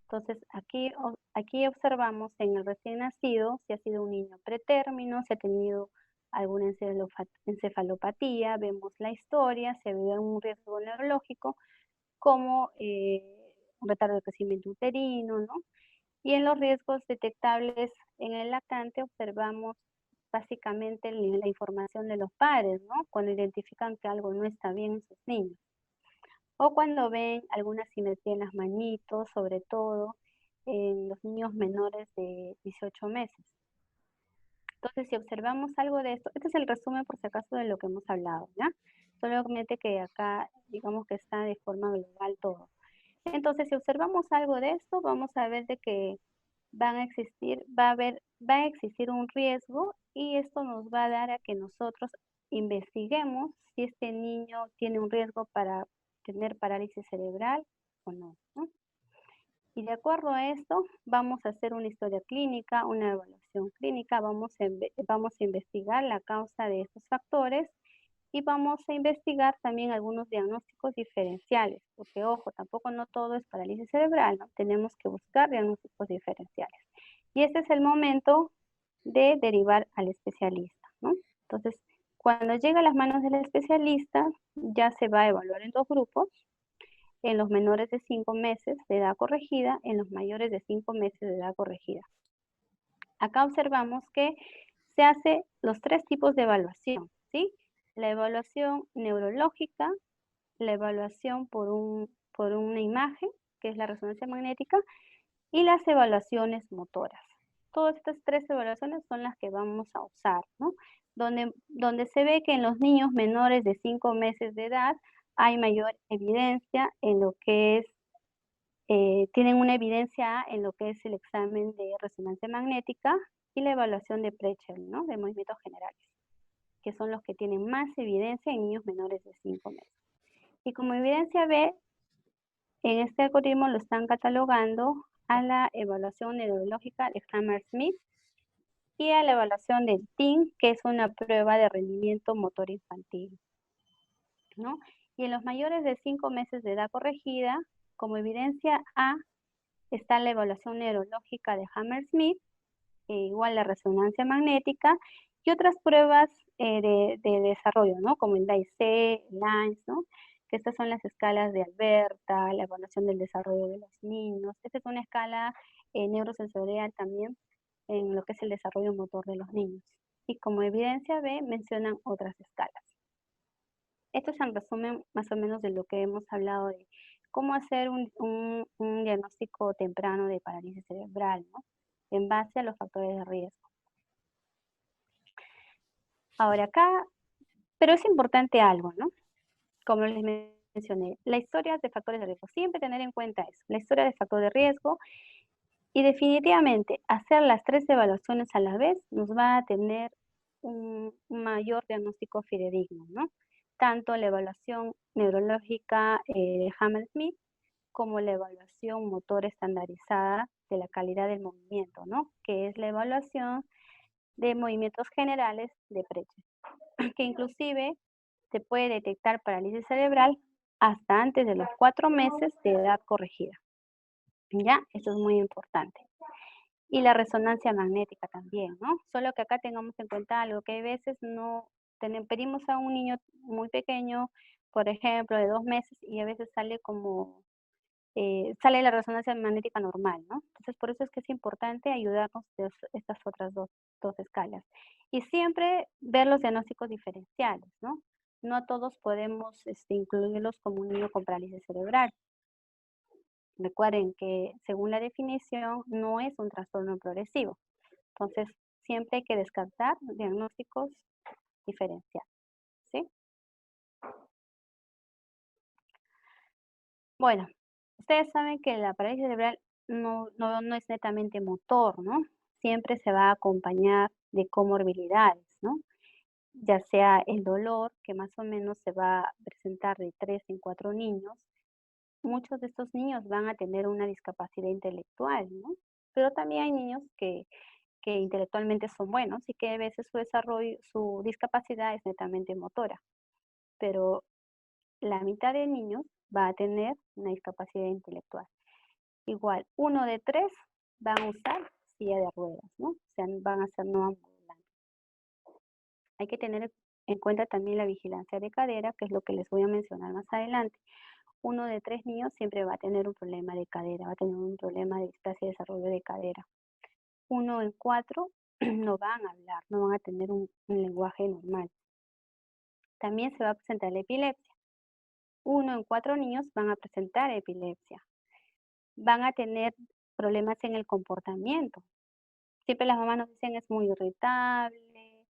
Entonces, aquí observamos en el recién nacido si ha sido un niño pretérmino, si ha tenido alguna encefalopatía, vemos la historia, si ha habido un riesgo neurológico, como un retardo de crecimiento uterino, ¿no? Y en los riesgos detectables en el lactante observamos básicamente la información de los padres, ¿no? Cuando identifican que algo no está bien en sus niños. O cuando ven alguna simetría en las manitos, sobre todo en los niños menores de 18 meses. Entonces, si observamos algo de esto, este es el resumen por si acaso de lo que hemos hablado, ¿ya? Solamente que acá, digamos que está de forma global todo. Entonces, si observamos algo de esto, vamos a ver de que va a existir un riesgo y esto nos va a dar a que nosotros investiguemos si este niño tiene un riesgo para tener parálisis cerebral o no, ¿no? Y de acuerdo a esto, vamos a hacer una historia clínica, una evaluación clínica, vamos a investigar la causa de estos factores y vamos a investigar también algunos diagnósticos diferenciales, porque ojo, tampoco no todo es parálisis cerebral, ¿no? Tenemos que buscar diagnósticos diferenciales. Y este es el momento de derivar al especialista, ¿no? Entonces, cuando llega a las manos del especialista, ya se va a evaluar en 2 grupos, en los menores de 5 meses de edad corregida, en los mayores de 5 meses de edad corregida. Acá observamos que se hace los 3 tipos de evaluación, ¿sí? La evaluación neurológica, la evaluación por una imagen, que es la resonancia magnética, y las evaluaciones motoras. Todas estas 3 evaluaciones son las que vamos a usar, ¿no? Donde se ve que en los niños menores de 5 meses de edad hay mayor evidencia en lo que es, tienen una evidencia en lo que es el examen de resonancia magnética y la evaluación de Preschel, ¿no? De movimientos generales, que son los que tienen más evidencia en niños menores de 5 meses. Y como evidencia B, en este algoritmo lo están catalogando a la evaluación neurológica de Hammersmith y a la evaluación del TIN, que es una prueba de rendimiento motor infantil, ¿no? Y en los mayores de 5 meses de edad corregida, como evidencia A, está la evaluación neurológica de Hammersmith, igual la resonancia magnética, y otras pruebas de desarrollo, ¿no? Como el DAIC, el AINS, ¿no? Que estas son las escalas de Alberta, la evaluación del desarrollo de los niños. Esta es una escala neurosensorial también en lo que es el desarrollo motor de los niños. Y como evidencia B, mencionan otras escalas. Esto es en resumen más o menos de lo que hemos hablado de cómo hacer un diagnóstico temprano de parálisis cerebral, ¿no? En base a los factores de riesgo. Ahora acá, pero es importante algo, ¿no? Como les mencioné, la historia de factores de riesgo, siempre tener en cuenta eso, la historia de factor de riesgo, y definitivamente hacer las 3 evaluaciones a la vez nos va a tener un mayor diagnóstico fidedigno, ¿no? Tanto la evaluación neurológica de Hammersmith como la evaluación motor estandarizada de la calidad del movimiento, ¿no? Que es la evaluación de movimientos generales de Preche, que inclusive se puede detectar parálisis cerebral hasta antes de los 4 meses de edad corregida. ¿Ya? Eso es muy importante. Y la resonancia magnética también, ¿no? Solo que acá tengamos en cuenta algo, que a veces no pedimos a un niño muy pequeño, por ejemplo, de 2 meses, y a veces sale como, sale la resonancia magnética normal, ¿no? Entonces, por eso es que es importante ayudarnos de estas otras dos escalas. Y siempre ver los diagnósticos diferenciales, ¿no? No a todos podemos incluirlos como un niño con parálisis cerebral. Recuerden que según la definición no es un trastorno progresivo. Entonces, siempre hay que descartar diagnósticos diferenciales, ¿sí? Bueno, ustedes saben que la parálisis cerebral no es netamente motor, ¿no? Siempre se va a acompañar de comorbilidades, ¿no? Ya sea el dolor, que más o menos se va a presentar de 3 en 4 niños. Muchos de estos niños van a tener una discapacidad intelectual, ¿no? Pero también hay niños que intelectualmente son buenos y que a veces su desarrollo, su discapacidad es netamente motora. Pero la mitad de niños va a tener una discapacidad intelectual. Igual, 1 de 3 van a usar silla de ruedas, ¿no? O sea, van a ser no ambulantes. Hay que tener en cuenta también la vigilancia de cadera, que es lo que les voy a mencionar más adelante. 1 de 3 niños siempre va a tener un problema de cadera, va a tener un problema de displasia de desarrollo de cadera. 1 en 4 no van a hablar, no van a tener un lenguaje normal. También se va a presentar la epilepsia. 1 en 4 niños van a presentar epilepsia. Van a tener problemas en el comportamiento. Siempre las mamás nos dicen es muy irritable,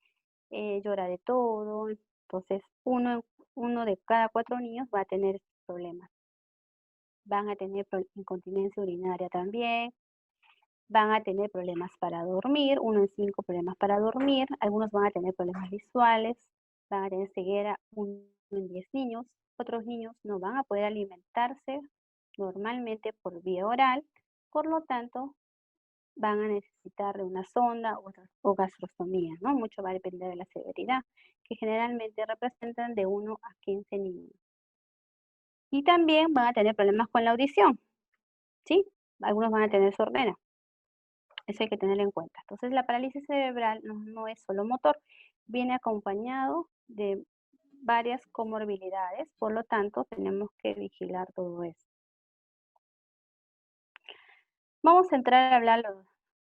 llora de todo. Entonces, uno de cada 4 niños va a tener estos problemas. Van a tener incontinencia urinaria también. Van a tener problemas para dormir, 1 en 5 problemas para dormir. Algunos van a tener problemas visuales, van a tener ceguera, 1 en 10 niños. Otros niños no van a poder alimentarse normalmente por vía oral, por lo tanto, van a necesitar de una sonda o gastrostomía, ¿no? Mucho va a depender de la severidad, que generalmente representan de 1 a 15 niños. Y también van a tener problemas con la audición, ¿sí? Algunos van a tener sordera. Eso hay que tenerlo en cuenta. Entonces, la parálisis cerebral no es solo motor, viene acompañado de varias comorbilidades, por lo tanto, tenemos que vigilar todo eso. Vamos a entrar a hablar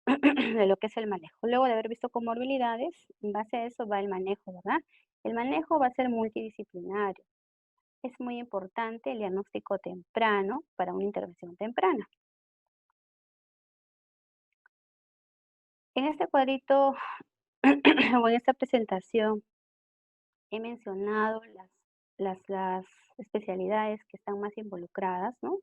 de lo que es el manejo. Luego de haber visto comorbilidades, en base a eso va el manejo, ¿verdad? El manejo va a ser multidisciplinario. Es muy importante el diagnóstico temprano para una intervención temprana. En este cuadrito o en esta presentación he mencionado las especialidades que están más involucradas, ¿no?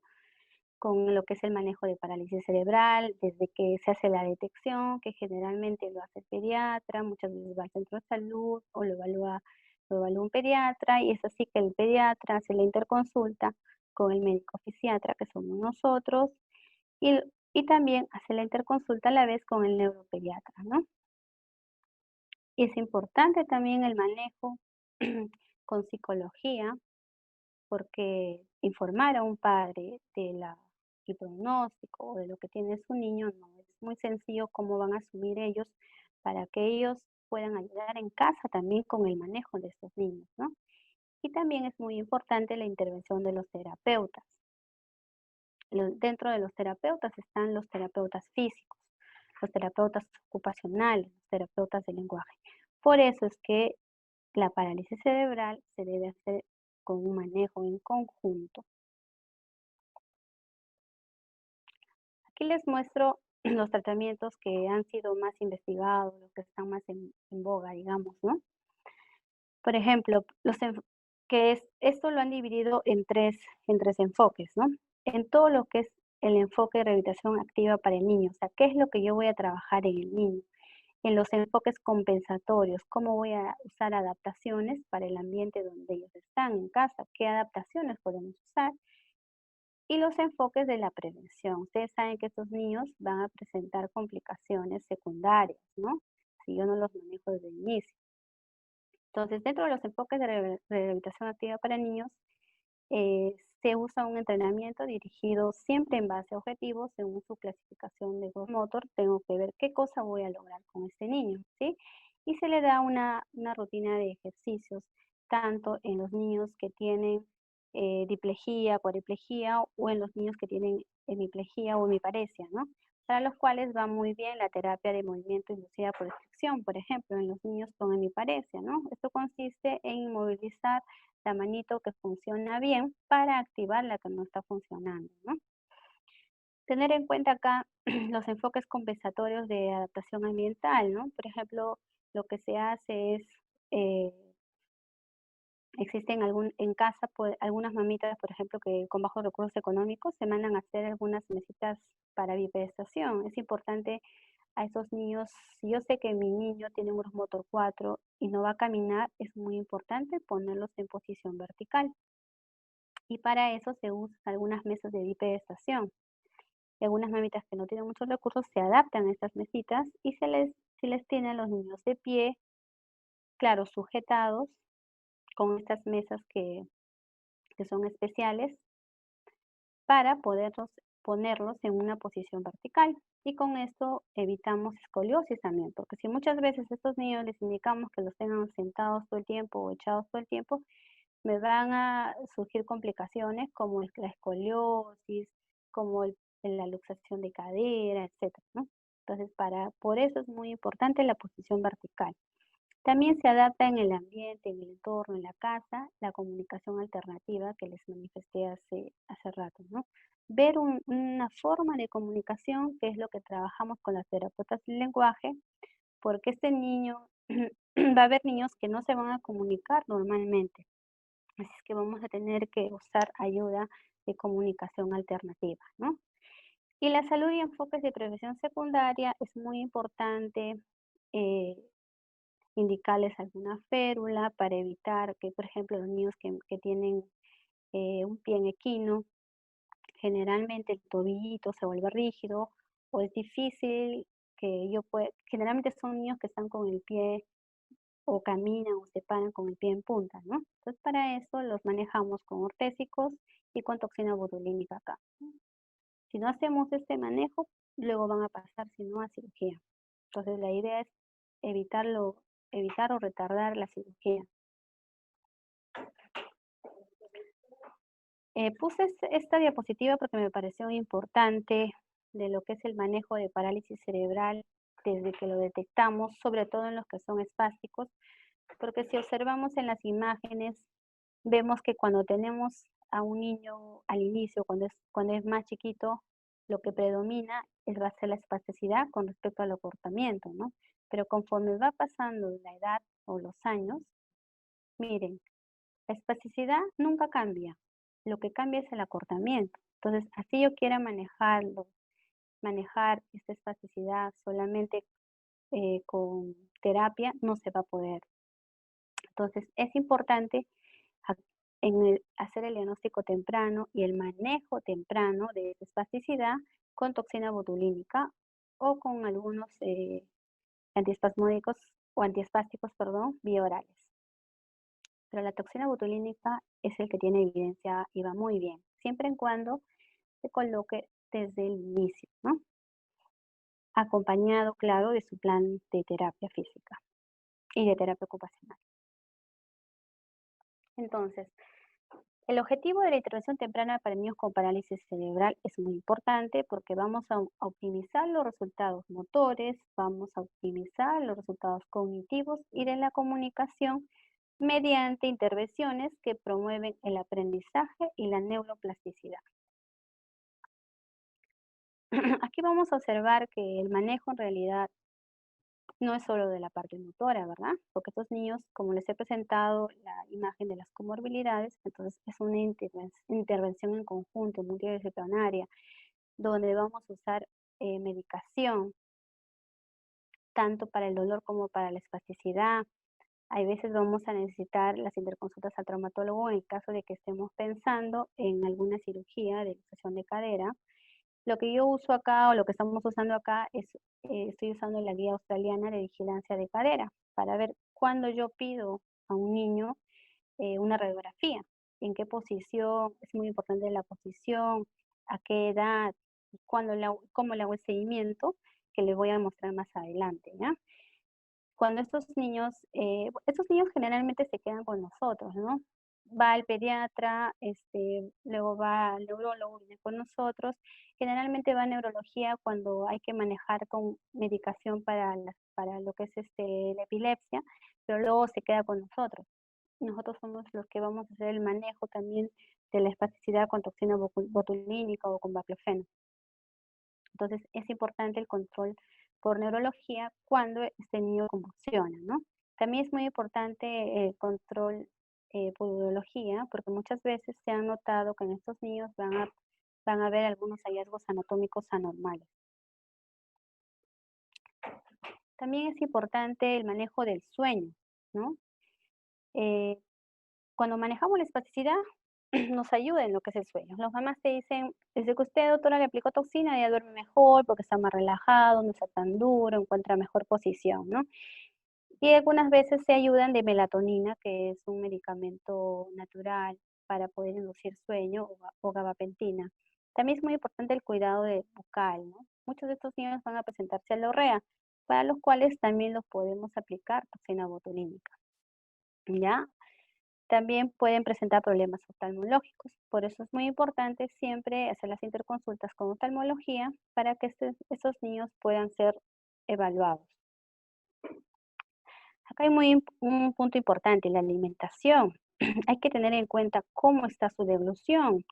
Con lo que es el manejo de parálisis cerebral, desde que se hace la detección, que generalmente lo hace el pediatra, muchas veces va al centro de salud o lo evalúa un pediatra, y es así que el pediatra hace la interconsulta con el médico fisiatra, que somos nosotros, y también hace la interconsulta a la vez con el neuropediatra, ¿no? Y es importante también el manejo con psicología, porque informar a un padre del pronóstico o de lo que tiene su niño no es muy sencillo cómo van a asumir ellos para que ellos puedan ayudar en casa también con el manejo de estos niños, ¿no? Y también es muy importante la intervención de los terapeutas. Dentro de los terapeutas están los terapeutas físicos, los terapeutas ocupacionales, los terapeutas de lenguaje. Por eso es que la parálisis cerebral se debe hacer con un manejo en conjunto. Aquí les muestro los tratamientos que han sido más investigados, los que están más en boga, digamos, ¿no? Por ejemplo, esto lo han dividido en tres enfoques, ¿no? En todo lo que es el enfoque de rehabilitación activa para el niño, o sea, ¿qué es lo que yo voy a trabajar en el niño? En los enfoques compensatorios, cómo voy a usar adaptaciones para el ambiente donde ellos están en casa, qué adaptaciones podemos usar, y los enfoques de la prevención. Ustedes saben que estos niños van a presentar complicaciones secundarias, ¿no? Si yo no los manejo desde el inicio. Entonces, dentro de los enfoques de rehabilitación activa para niños, se usa un entrenamiento dirigido siempre en base a objetivos, según su clasificación de growth motor. Tengo que ver qué cosa voy a lograr con este niño, ¿sí? Y se le da una rutina de ejercicios, tanto en los niños que tienen diplejía, cuadriplejía, o en los niños que tienen hemiplegia o hemiparesia, ¿no? Para los cuales va muy bien la terapia de movimiento inducida por restricción, por ejemplo, en los niños con hemiparesia, ¿no? Esto consiste en inmovilizar la manito que funciona bien para activar la que no está funcionando, ¿no? Tener en cuenta acá los enfoques compensatorios de adaptación ambiental, ¿no? Por ejemplo, lo que se hace es, existen en casa, pues, algunas mamitas, por ejemplo, que con bajos recursos económicos se mandan a hacer algunas mesitas para bipedestación. Es importante a esos niños, si yo sé que mi niño tiene un growth motor 4 y no va a caminar, es muy importante ponerlos en posición vertical. Y para eso se usan algunas mesas de bipedestación. Y algunas mamitas que no tienen muchos recursos se adaptan a estas mesitas y se les tiene a los niños de pie, claro, sujetados con estas mesas que son especiales para ponerlos en una posición vertical. Y con esto evitamos escoliosis también, porque si muchas veces a estos niños les indicamos que los tengan sentados todo el tiempo o echados todo el tiempo, me van a surgir complicaciones como la escoliosis, como la luxación de cadera, etcétera, ¿no? Entonces, por eso es muy importante la posición vertical. También se adapta en el ambiente, en el entorno, en la casa, la comunicación alternativa que les manifesté hace rato, ¿no? Ver una forma de comunicación, que es lo que trabajamos con las terapeutas del lenguaje, porque este niño, va a haber niños que no se van a comunicar normalmente. Así es que vamos a tener que usar ayuda de comunicación alternativa, ¿no? Y la salud y enfoques de prevención secundaria es muy importante indicarles alguna férula para evitar que, por ejemplo, los niños que tienen un pie en equino, generalmente el tobillito se vuelve rígido o es difícil generalmente son niños que están con el pie o caminan o se paran con el pie en punta, ¿no? Entonces para eso los manejamos con ortésicos y con toxina botulínica acá. Si no hacemos este manejo, luego van a pasar, si no, a cirugía. Entonces la idea es evitar o retardar la cirugía. Puse esta diapositiva porque me pareció importante de lo que es el manejo de parálisis cerebral desde que lo detectamos, sobre todo en los que son espásticos, porque si observamos en las imágenes, vemos que cuando tenemos a un niño al inicio, cuando es más chiquito, lo que predomina va a ser la espasticidad con respecto al acortamiento, ¿no? Pero conforme va pasando la edad o los años, miren, la espasticidad nunca cambia, lo que cambia es el acortamiento. Entonces, así yo quiera manejar esta espasticidad solamente con terapia, no se va a poder. Entonces, es importante hacer el diagnóstico temprano y el manejo temprano de esta espasticidad con toxina botulínica o con algunos antiespasmódicos o antiespásticos, biorales. Pero la toxina botulínica es el que tiene evidencia y va muy bien, siempre y cuando se coloque desde el inicio, ¿no? Acompañado, claro, de su plan de terapia física. y de terapia ocupacional. Entonces, el objetivo de la intervención temprana para niños con parálisis cerebral es muy importante porque vamos a optimizar los resultados motores, vamos a optimizar los resultados cognitivos y de la comunicación mediante intervenciones que promueven el aprendizaje y la neuroplasticidad. Aquí vamos a observar que el manejo en realidad no es solo de la parte motora, ¿verdad? Porque estos niños, como les he presentado la imagen de las comorbilidades, entonces es una intervención en conjunto, multidisciplinaria, donde vamos a usar medicación, tanto para el dolor como para la espasticidad. Hay veces vamos a necesitar las interconsultas al traumatólogo en el caso de que estemos pensando en alguna cirugía de luxación de cadera. Lo que yo uso acá o lo que estamos usando acá es, estoy usando la guía australiana de vigilancia de cadera para ver cuándo yo pido a un niño una radiografía, en qué posición, es muy importante la posición, a qué edad, cómo le hago el seguimiento, que les voy a mostrar más adelante, ¿ya? Cuando estos niños generalmente se quedan con nosotros, ¿no? Va al pediatra, luego va al neurólogo, viene con nosotros. Generalmente va a neurología cuando hay que manejar con medicación para lo que es la epilepsia, pero luego se queda con nosotros. Nosotros somos los que vamos a hacer el manejo también de la espasticidad con toxina botulínica o con baclofeno. Entonces es importante el control por neurología cuando este niño convulsiona, ¿no? También es muy importante el control por urología, porque muchas veces se ha notado que en estos niños van a haber algunos hallazgos anatómicos anormales. También es importante el manejo del sueño, ¿no? Cuando manejamos la espasticidad, nos ayuda en lo que es el sueño. Las mamás te dicen, desde que usted, doctora, le aplicó toxina, ya duerme mejor porque está más relajado, no está tan duro, encuentra mejor posición, ¿no? Y algunas veces se ayudan de melatonina, que es un medicamento natural para poder inducir sueño, o gabapentina. También es muy importante el cuidado bucal, ¿no? Muchos de estos niños van a presentarse a lorrea, para los cuales también los podemos aplicar toxina botulínica, ¿ya? También pueden presentar problemas oftalmológicos. Por eso es muy importante siempre hacer las interconsultas con oftalmología para que estos niños puedan ser evaluados. Acá hay un punto importante, la alimentación. Hay que tener en cuenta cómo está su deglución,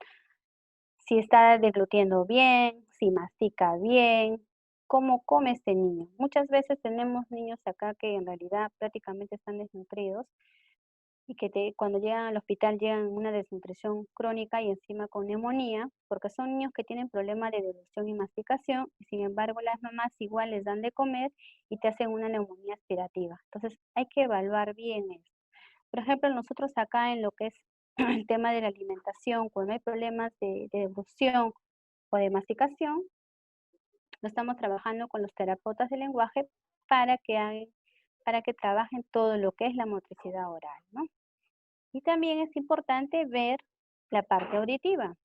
si está deglutiendo bien, si mastica bien, cómo come este niño. Muchas veces tenemos niños acá que en realidad prácticamente están desnutridos, y que cuando llegan al hospital llegan una desnutrición crónica y encima con neumonía, porque son niños que tienen problemas de deglución y masticación, y sin embargo las mamás igual les dan de comer y te hacen una neumonía aspirativa. Entonces hay que evaluar bien eso. Por ejemplo, nosotros acá en lo que es el tema de la alimentación, cuando hay problemas de deglución o de masticación, lo estamos trabajando con los terapeutas de lenguaje para que trabajen todo lo que es la motricidad oral, ¿no? Y también es importante ver la parte auditiva.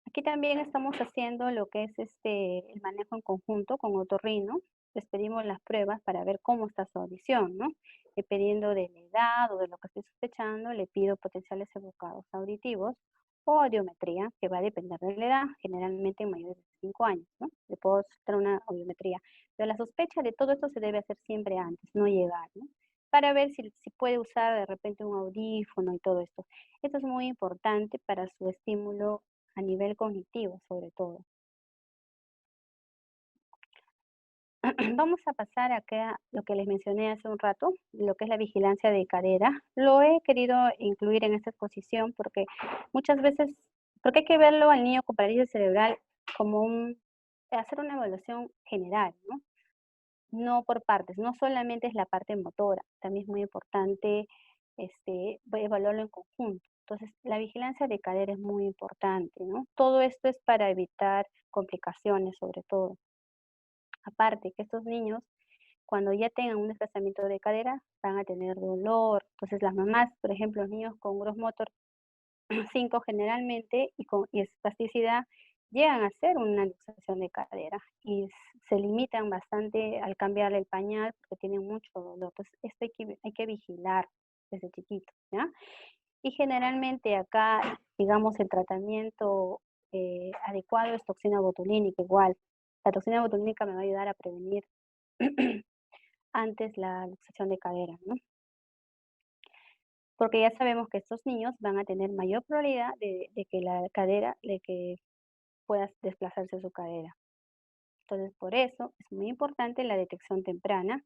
Aquí también estamos haciendo lo que es el manejo en conjunto con otorrino. Les pedimos las pruebas para ver cómo está su audición, ¿no? Dependiendo de la edad o de lo que estoy sospechando, le pido potenciales evocados auditivos o audiometría, que va a depender de la edad, generalmente en mayores de 5 años, ¿no? Le puedo hacer una audiometría. Pero la sospecha de todo esto se debe hacer siempre antes, no llegar, ¿no? Para ver si puede usar de repente un audífono y todo esto. Esto es muy importante para su estímulo a nivel cognitivo, sobre todo. Vamos a pasar acá a lo que les mencioné hace un rato, lo que es la vigilancia de cadera. Lo he querido incluir en esta exposición porque muchas veces, porque hay que verlo al niño con parálisis cerebral como hacer una evaluación general, ¿no? No por partes, no solamente es la parte motora, también es muy importante evaluarlo en conjunto. Entonces, la vigilancia de cadera es muy importante, ¿no? Todo esto es para evitar complicaciones, sobre todo. Aparte, que estos niños, cuando ya tengan un desplazamiento de cadera, van a tener dolor. Entonces, las mamás, por ejemplo, los niños con gross motor 5 generalmente y espasticidad, llegan a hacer una luxación de cadera y se limitan bastante al cambiar el pañal porque tienen mucho dolor. Entonces, esto hay que vigilar desde chiquito, ¿ya? Y generalmente acá, digamos, el tratamiento adecuado es toxina botulínica igual. La toxina botulínica me va a ayudar a prevenir antes la luxación de cadera, ¿no? Porque ya sabemos que estos niños van a tener mayor probabilidad de que la cadera, de que pueda desplazarse su cadera. Entonces, por eso es muy importante la detección temprana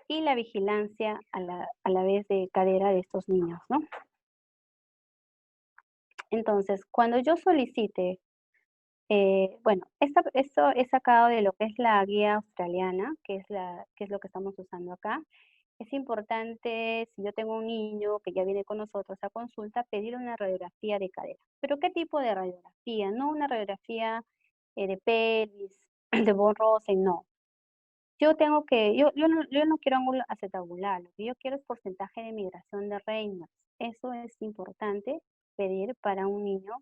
y la vigilancia a la vez de cadera de estos niños, ¿no? Entonces, cuando yo solicite, bueno, esto he sacado de lo que es la guía australiana, que es lo que estamos usando acá. Es importante, si yo tengo un niño que ya viene con nosotros a consulta, pedir una radiografía de cadera. ¿Pero qué tipo de radiografía? No una radiografía de pelvis, de von Rosen, no. Yo no quiero ángulo acetabular, lo que yo quiero es porcentaje de migración de Reynolds. Eso es importante pedir para un niño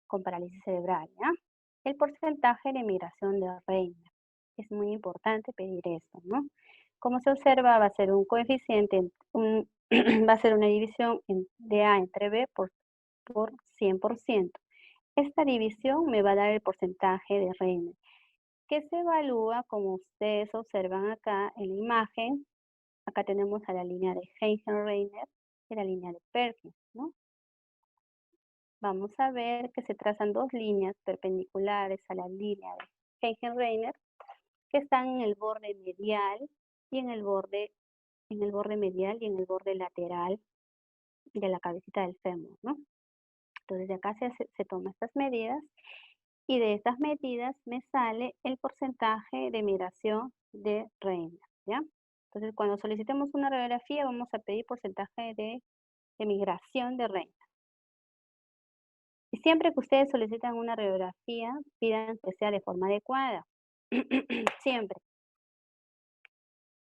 con parálisis cerebral, ¿ya? El porcentaje de migración de Reynolds. Es muy importante pedir esto, ¿no? Como se observa, va a ser un coeficiente, va a ser una división de A entre B por 100%. Esta división me va a dar el porcentaje de Reynolds, que se evalúa, como ustedes observan acá en la imagen. Acá tenemos a la línea de Heisenreiner y la línea de Perkins, ¿no? Vamos a ver que se trazan dos líneas perpendiculares a la línea de Heisenreiner que están en el borde medial y en el borde medial y en el borde lateral de la cabecita del fémur, ¿no? Entonces de acá se toman estas medidas y de estas medidas me sale el porcentaje de migración de Reynolds, ¿ya? Entonces cuando solicitemos una radiografía vamos a pedir porcentaje de migración de Reynolds. Y siempre que ustedes solicitan una radiografía, pidan que sea de forma adecuada. Siempre.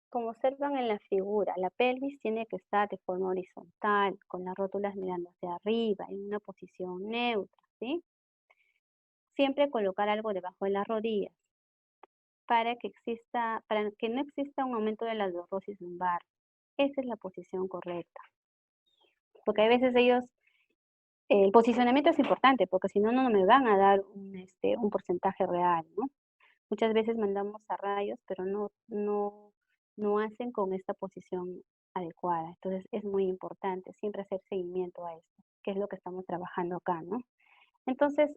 Como observan en la figura, la pelvis tiene que estar de forma horizontal, con las rótulas mirando hacia arriba, en una posición neutra, ¿sí? Siempre colocar algo debajo de las rodillas para que no exista un aumento de la lordosis lumbar. Esa es la posición correcta. Porque a veces el posicionamiento es importante, porque si no, no me van a dar un porcentaje real, ¿no? Muchas veces mandamos a rayos, pero no hacen con esta posición adecuada. Entonces es muy importante siempre hacer seguimiento a esto, que es lo que estamos trabajando acá, ¿no? Entonces,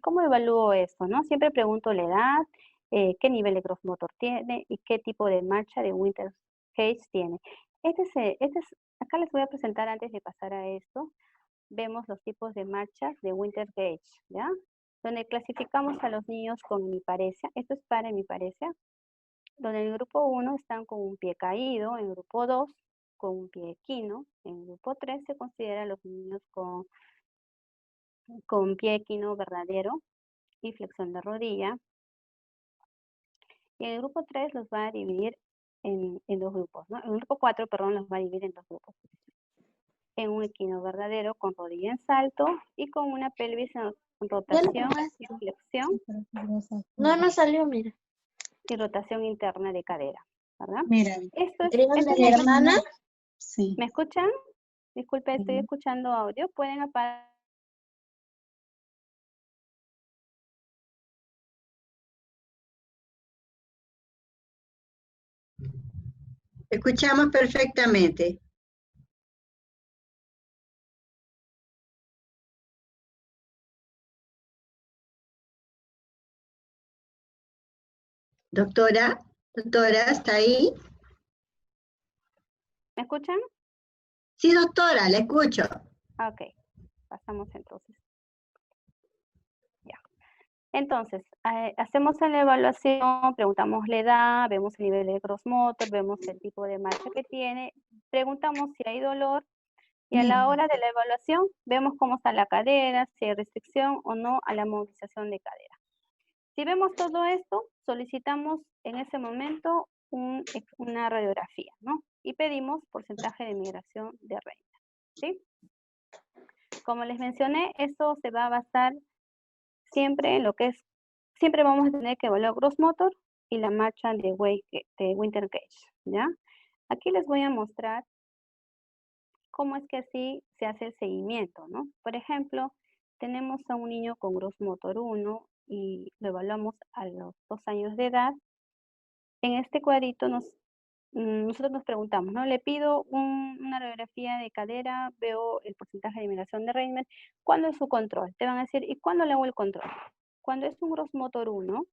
¿cómo evalúo esto, no? Siempre pregunto la edad, qué nivel de gross motor tiene y qué tipo de marcha de Winter Gauge tiene. Acá les voy a presentar antes de pasar a esto. Vemos los tipos de marchas de Winter Gauge, ¿ya? Donde clasificamos a los niños con hemiparesia. Esto es para hemiparesia. Donde en el grupo 1 están con un pie caído, en el grupo 2 con un pie equino, en el grupo 3 se considera a los niños con pie equino verdadero y flexión de rodilla. Y el grupo 3 los va a dividir en dos grupos, ¿no? El grupo 4, perdón, los va a dividir en dos grupos. En un equino verdadero con rodilla en salto y con una pelvis en rotación y flexión. No salió, mira. Y rotación interna de cadera, ¿verdad? Mira, Esto ¿de mi hermana? sí. ¿Me escuchan? Disculpe, estoy escuchando audio. ¿Pueden apagar? Escuchamos perfectamente. Doctora, ¿está ahí? ¿Me escuchan? Sí, doctora, la escucho. Ok, pasamos entonces. Ya. Entonces, hacemos la evaluación, preguntamos la edad, vemos el nivel de gross motor, vemos el tipo de marcha que tiene, preguntamos si hay dolor y a la hora de la evaluación vemos cómo está la cadera, si hay restricción o no a la movilización de cadera. Si vemos todo esto, solicitamos en ese momento una radiografía, ¿no? Y pedimos porcentaje de migración de Reynolds, ¿sí? Como les mencioné, esto se va a basar siempre en lo que es siempre vamos a tener que evaluar gross motor y la marcha de Winter Gauge, ¿ya? Aquí les voy a mostrar cómo es que así se hace el seguimiento, ¿no? Por ejemplo, tenemos a un niño con gross motor 1 y lo evaluamos a los 2 años de edad. En este cuadrito nosotros nos preguntamos, ¿no? Le pido una radiografía de cadera, veo el porcentaje de eliminación de Reitman. ¿Cuándo es su control? Te van a decir, ¿y cuándo le hago el control? Cuando es un gross motor 1,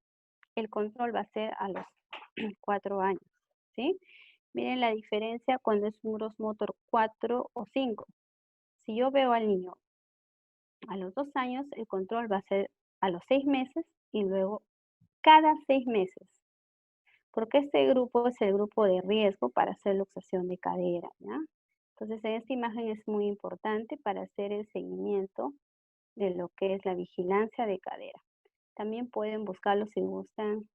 el control va a ser a los 4 años, ¿sí? Miren la diferencia cuando es un gross motor 4 o 5. Si yo veo al niño a los 2 años, el control va a ser a los 6 meses y luego cada 6 meses. Porque este grupo es el grupo de riesgo para hacer luxación de cadera, ¿ya? Entonces, en esta imagen es muy importante para hacer el seguimiento de lo que es la vigilancia de cadera. También pueden buscarlo si gustan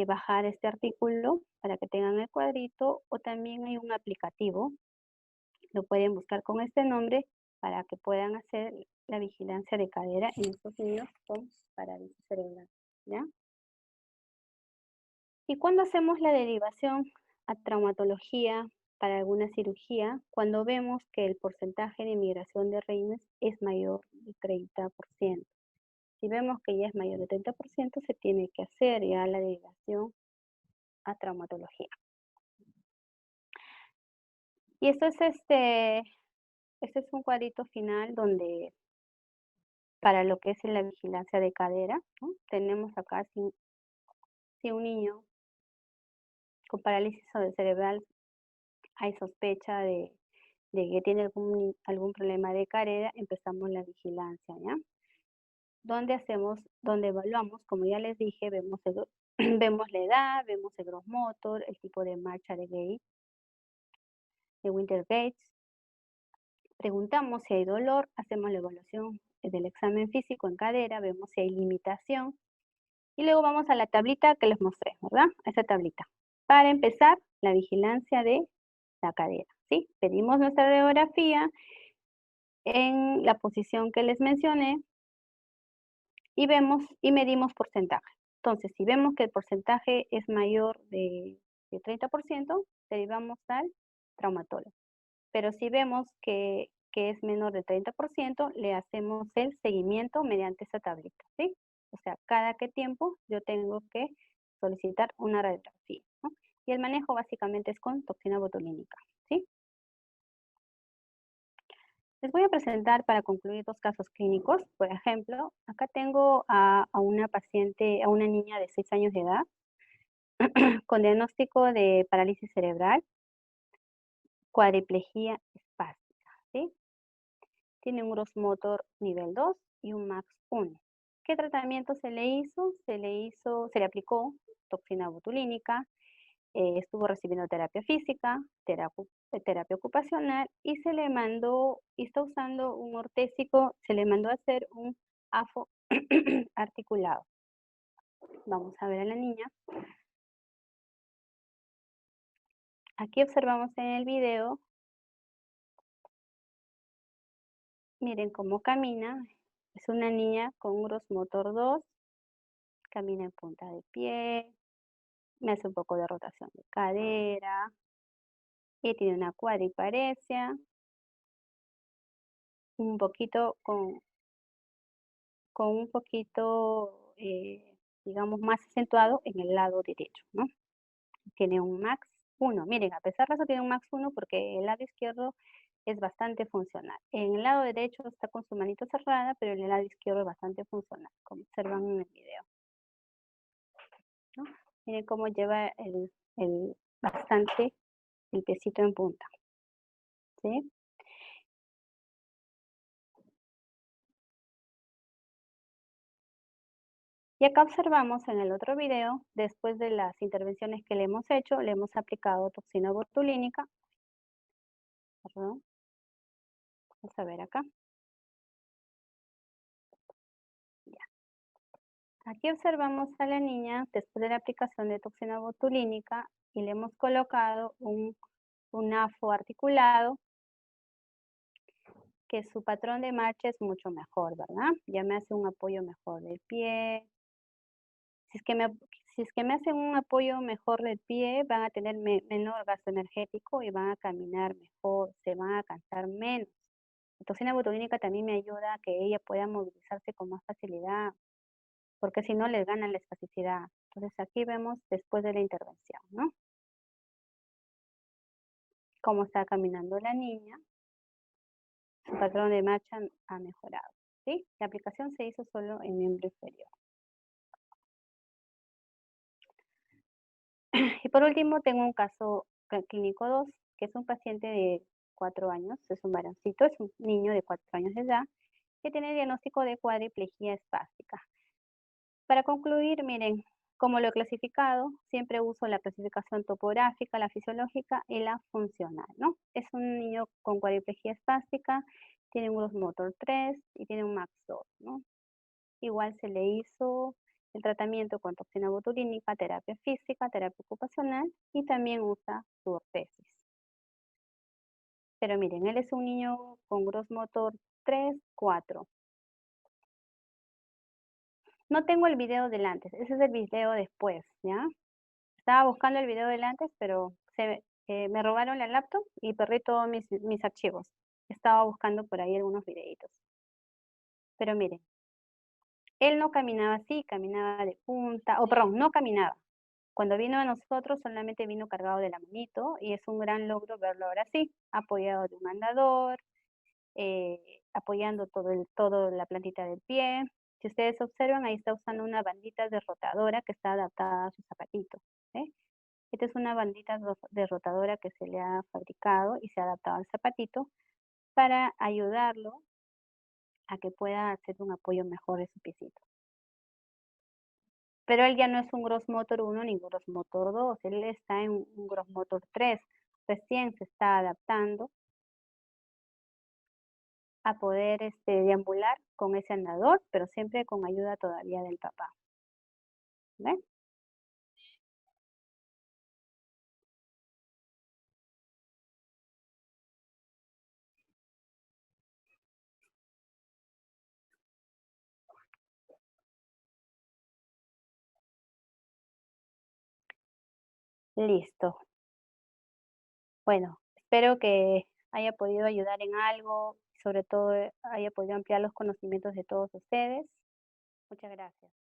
bajar este artículo para que tengan el cuadrito, o también hay un aplicativo, lo pueden buscar con este nombre para que puedan hacer la vigilancia de cadera en estos niños con parálisis cerebral, ¿ya? Y cuando hacemos la derivación a traumatología para alguna cirugía, cuando vemos que el porcentaje de migración de Reitman es mayor del 30%. Si vemos que ya es mayor del 30%, se tiene que hacer ya la derivación a traumatología. Y esto es este es un cuadrito final donde para lo que es la vigilancia de cadera, ¿no? Tenemos acá si un niño con parálisis cerebral hay sospecha de que tiene algún problema de cadera, empezamos la vigilancia, ¿ya? Donde evaluamos, como ya les dije, vemos la edad, vemos el gross motor, el tipo de marcha de Winter Gauge. Preguntamos si hay dolor, hacemos la evaluación del examen físico en cadera, vemos si hay limitación. Y luego vamos a la tablita que les mostré, ¿verdad? Esa tablita. Para empezar, la vigilancia de la cadera, ¿sí? Pedimos nuestra radiografía en la posición que les mencioné y medimos porcentaje. Entonces, si vemos que el porcentaje es mayor de 30%, derivamos al traumatólogo. Pero si vemos que es menor de 30%, le hacemos el seguimiento mediante esa tablita, ¿sí? O sea, cada qué tiempo yo tengo que solicitar una radiografía, ¿no? Y el manejo básicamente es con toxina botulínica, ¿sí? Les voy a presentar para concluir 2 casos clínicos. Por ejemplo, acá tengo a una paciente, a una niña de 6 años de edad, con diagnóstico de parálisis cerebral, cuadriplegia espástica, ¿sí? Tiene un gross motor nivel 2 y un max 1. ¿Qué tratamiento se le hizo? Se le aplicó toxina botulínica, estuvo recibiendo terapia física, terapia ocupacional y se le mandó, y está usando un ortésico, se le mandó a hacer un AFO articulado. Vamos a ver a la niña. Aquí observamos en el video, miren cómo camina. Es una niña con gross motor 2, camina en punta de pie, me hace un poco de rotación de cadera, y tiene una cuadriparesia, un poquito con un poquito, digamos, más acentuado en el lado derecho, ¿no? Tiene un max 1. Miren, a pesar de eso tiene un max 1 porque el lado izquierdo es bastante funcional. En el lado derecho está con su manito cerrada, pero en el lado izquierdo es bastante funcional, como observan en el video, ¿no? Miren cómo lleva bastante el piecito en punta, ¿sí? Y acá observamos en el otro video, después de las intervenciones que le hemos hecho, le hemos aplicado toxina botulínica. Perdón. Vamos a ver acá. Ya. Aquí observamos a la niña después de la aplicación de toxina botulínica y le hemos colocado un AFO articulado, que su patrón de marcha es mucho mejor, ¿verdad? Ya me hace un apoyo mejor del pie, Si es que me hacen un apoyo mejor del pie, van a tener menor gasto energético y van a caminar mejor, se van a cansar menos. La toxina botulínica también me ayuda a que ella pueda movilizarse con más facilidad, porque si no les gana la espasticidad. Entonces aquí vemos después de la intervención, ¿no? Cómo está caminando la niña. Su patrón de marcha ha mejorado, ¿sí? La aplicación se hizo solo en miembro inferior. Y por último, tengo un caso clínico 2, que es un paciente de 4 años, es un varoncito, es un niño de 4 años de edad, que tiene diagnóstico de cuadriplegia espástica. Para concluir, miren, como lo he clasificado, siempre uso la clasificación topográfica, la fisiológica y la funcional, ¿no? Es un niño con cuadriplegia espástica, tiene un gross motor 3 y tiene un max 2, ¿no? Igual se le hizo el tratamiento con toxina botulínica, terapia física, terapia ocupacional y también usa su ortesis. Pero miren, él es un niño con gross motor 3, 4. No tengo el video del antes, ese es el video después, ¿ya? Estaba buscando el video del antes, pero me robaron la laptop y perdí todos mis archivos. Estaba buscando por ahí algunos videitos. Pero miren, él no caminaba así, caminaba de punta, no caminaba. Cuando vino a nosotros solamente vino cargado de la manito y es un gran logro verlo ahora sí, apoyado de un andador, apoyando todo la plantita del pie. Si ustedes observan, ahí está usando una bandita derrotadora que está adaptada a su zapatito. Esta es una bandita derrotadora que se le ha fabricado y se ha adaptado al zapatito para ayudarlo a que pueda hacer un apoyo mejor de su piecito. Pero él ya no es un gross motor 1 ni gross motor 2, él está en un gross motor 3. Recién se está adaptando a poder deambular con ese andador, pero siempre con ayuda todavía del papá. ¿Ven? Listo. Bueno, espero que haya podido ayudar en algo, sobre todo haya podido ampliar los conocimientos de todos ustedes. Muchas gracias.